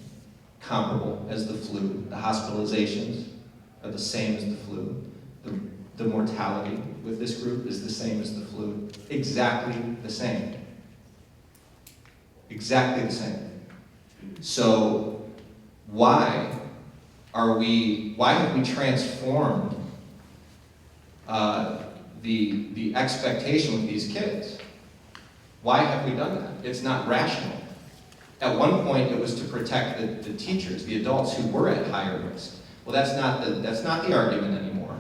comparable as the flu. The hospitalizations are the same as the flu. The mortality with this group is the same as the flu. Exactly the same. Exactly the same. So why have we transformed the expectation with these kids? Why have we done that? It's not rational. At one point, it was to protect the teachers, the adults who were at higher risk. Well, that's not the argument anymore.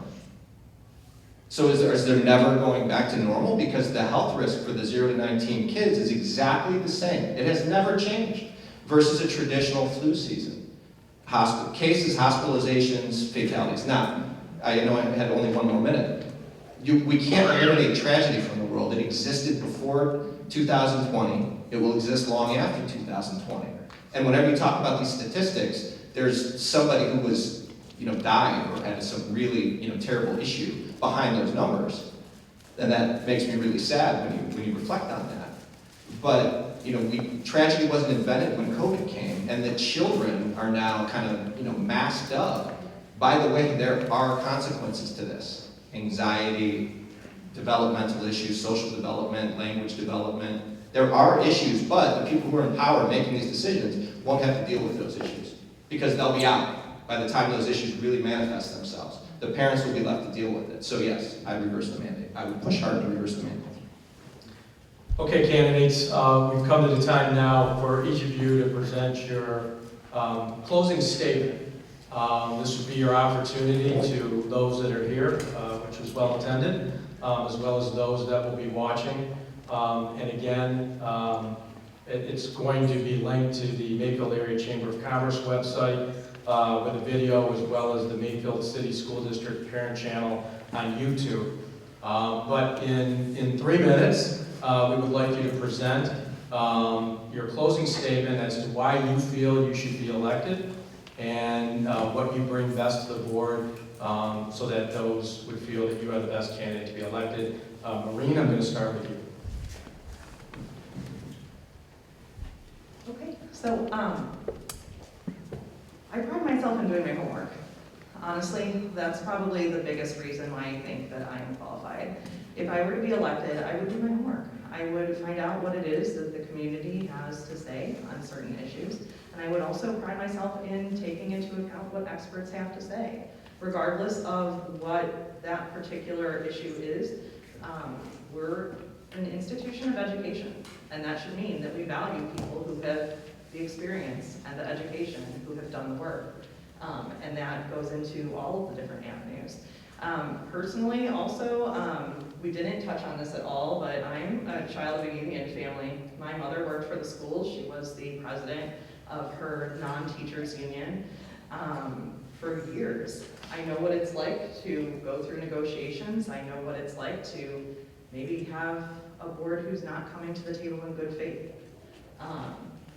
So is there never going back to normal? Because the health risk for the 0 to 19 kids is exactly the same. It has never changed versus a traditional flu season. Cases, hospitalizations, fatalities. Now, I know I had only one more minute. We can't eliminate tragedy from the world. It existed before 2020. It will exist long after 2020. And whenever you talk about these statistics, there's somebody who was, died or had some really, terrible issue behind those numbers. And that makes me really sad when you reflect on that. But, tragedy wasn't invented when COVID came, and the children are now kind of, masked up. By the way, there are consequences to this. Anxiety, developmental issues, social development, language development. There are issues, but the people who are in power making these decisions won't have to deal with those issues because they'll be out by the time those issues really manifest themselves. The parents will be left to deal with it. So yes, I'd reverse the mandate. I would push hard to reverse the mandate. Okay, candidates, we've come to the time now for each of you to present your closing statement. This would be your opportunity to those that are here, which was well attended, as well as those that will be watching. And again, it's going to be linked to the Mayfield Area Chamber of Commerce website with a video, as well as the Mayfield City School District Parent Channel on YouTube. But in 3 minutes, we would like you to present your closing statement as to why you feel you should be elected and what you bring best to the board so that those would feel that you are the best candidate to be elected. Maureen, I'm going to start with you. Okay, So, I pride myself in doing my homework. Honestly, that's probably the biggest reason why I think that I am qualified. If I were to be elected, I would do my homework. I would find out what it is that the community has to say on certain issues. And I would also pride myself in taking into account what experts have to say. Regardless of what that particular issue is, we're an institution of education. And that should mean that we value people who have the experience and the education, who have done the work. And that goes into all of the different avenues. Personally, also, we didn't touch on this at all, but I'm a child of a union family. My mother worked for the school. She was the president of her non-teachers union for years. I know what it's like to go through negotiations. I know what it's like to maybe have a board who's not coming to the table in good faith.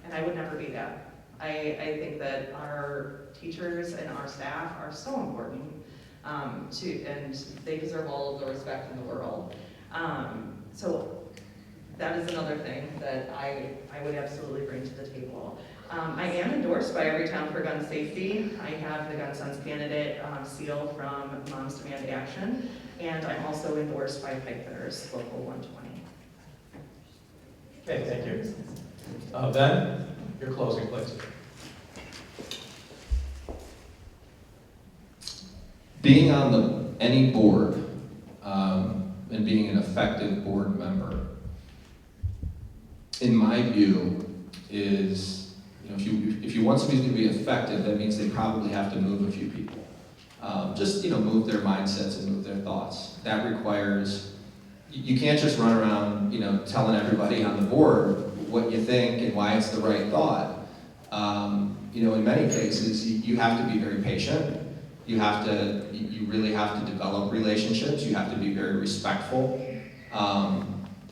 And I would never be that. I think that our teachers and our staff are so important and they deserve all of the respect in the world. So that is another thing that I would absolutely bring to the table. I am endorsed by Everytown for Gun Safety. I have the Gun Sense candidate seal from Moms Demand Action, and I'm also endorsed by Pipe Fitters, Local 120. Okay, thank you. Ben, your closing, please. Being on any board and being an effective board member, in my view, is, if you want somebody to be effective, that means they probably have to move a few people. Just move their mindsets and move their thoughts. That requires, you can't just run around telling everybody on the board what you think and why it's the right thought. In many cases, you have to be very patient. You really have to develop relationships. You have to be very respectful.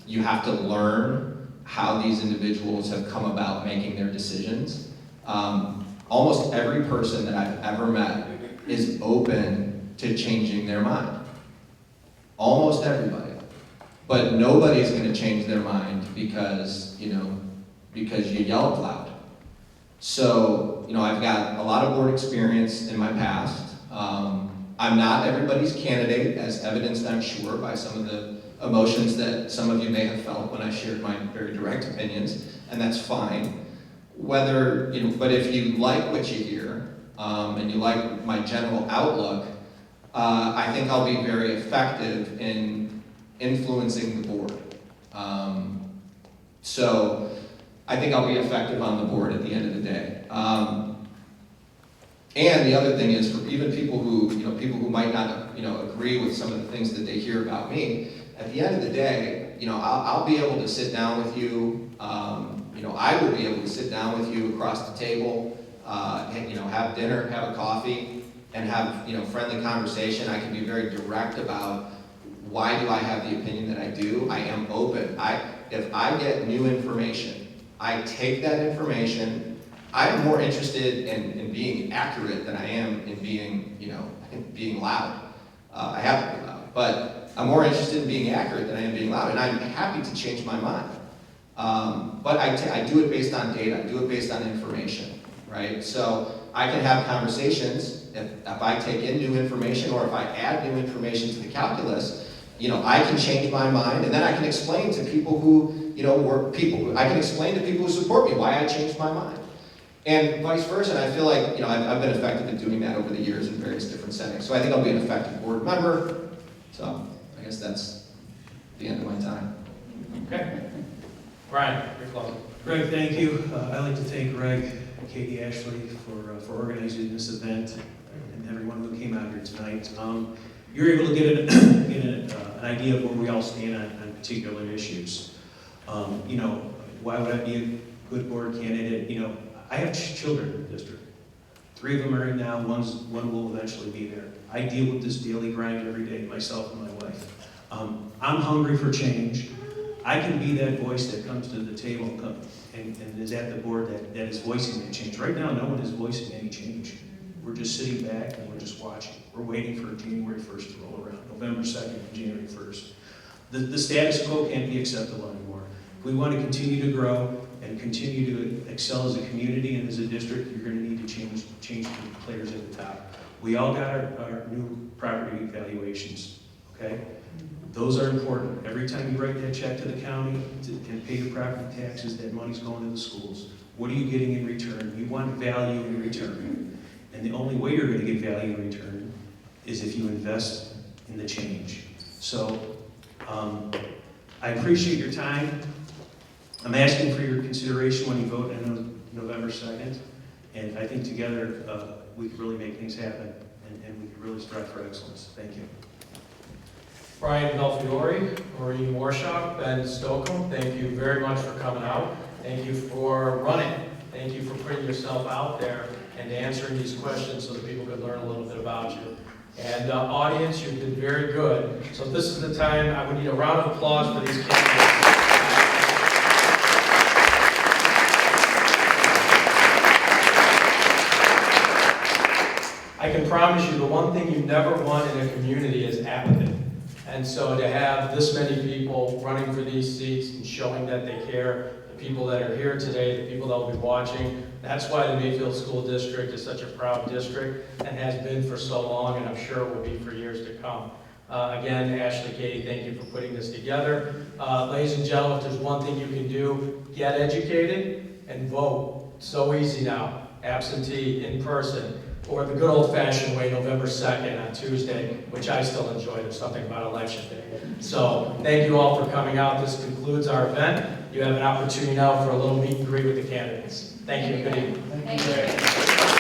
You have to learn how these individuals have come about making their decisions. Almost every person that I've ever met is open to changing their mind. Almost everybody. But nobody's going to change their mind because you yelled loud. So, I've got a lot of board experience in my past. I'm not everybody's candidate, as evidenced, I'm sure, by some of the emotions that some of you may have felt when I shared my very direct opinions, and that's fine. But if you like what you hear, and you like my general outlook, I think I'll be very effective in influencing the board. So I think I'll be effective on the board at the end of the day. And the other thing is, for even people who might not, agree with some of the things that they hear about me, at the end of the day, I'll be able to sit down with you. I will be able to sit down with you across the table, and, have dinner, have a coffee, and have, friendly conversation. I can be very direct about why do I have the opinion that I do. I am open. If I get new information, I take that information. I'm more interested in being accurate than I am in being loud. I have to be loud, but I'm more interested in being accurate than I am being loud, and I'm happy to change my mind. But I do it based on data. I do it based on information, right? So I can have conversations if I take in new information or if I add new information to the calculus. I can change my mind, and then I can explain to people who, I can explain to people who support me why I changed my mind. And vice versa, and I feel like, I've been effective at doing that over the years in various different settings. So I think I'll be an effective board member. So I guess that's the end of my time. Okay. Brian, your closing. Greg, thank you. I'd like to thank Greg and Katie Ashley for organizing this event and everyone who came out here tonight. You're able to get an idea of where we all stand on particular issues. Why would I be a good board candidate? I have children in the district. 3 of them are in now, one will eventually be there. I deal with this daily grind every day, myself and my wife. I'm hungry for change. I can be that voice that comes to the table and is at the board that is voicing that change. Right now, no one is voicing any change. We're just sitting back and we're just watching. We're waiting for January 1st to roll around, November 2nd, January 1st. The status quo can't be acceptable anymore. If we want to continue to grow and continue to excel as a community and as a district, you're going to need to change the players at the top. We all got our new property valuations, okay? Those are important. Every time you write that check to the county and pay the property taxes, that money's going to the schools. What are you getting in return? You want value in return. And the only way you're going to get value in return is if you invest in the change. So I appreciate your time. I'm asking for your consideration when you vote on November 2nd. And I think together we can really make things happen and we can really strive for excellence. Thank you. Brian Belfiore, Maureen Warshaw, Ben Stokely, thank you very much for coming out. Thank you for running. Thank you for putting yourself out there and answering these questions so that people could learn a little bit about you. And audience, you've been very good. So this is the time, I would need a round of applause for these candidates. I can promise you the one thing you never want in a community is apathy. And so to have this many people running for these seats and showing that they care, the people that are here today, the people that will be watching, that's why the Mayfield School District is such a proud district and has been for so long, and I'm sure will be for years to come. Again, Ashley, Katie, thank you for putting this together. Ladies and gentlemen, if there's one thing you can do, get educated and vote. So easy now, absentee, in person, or the good old-fashioned way, November 2nd on Tuesday, which I still enjoy. There's something about Election Day. So thank you all for coming out. This concludes our event. You have an opportunity now for a little meet and greet with the candidates. Thank you. Good evening. Thank you.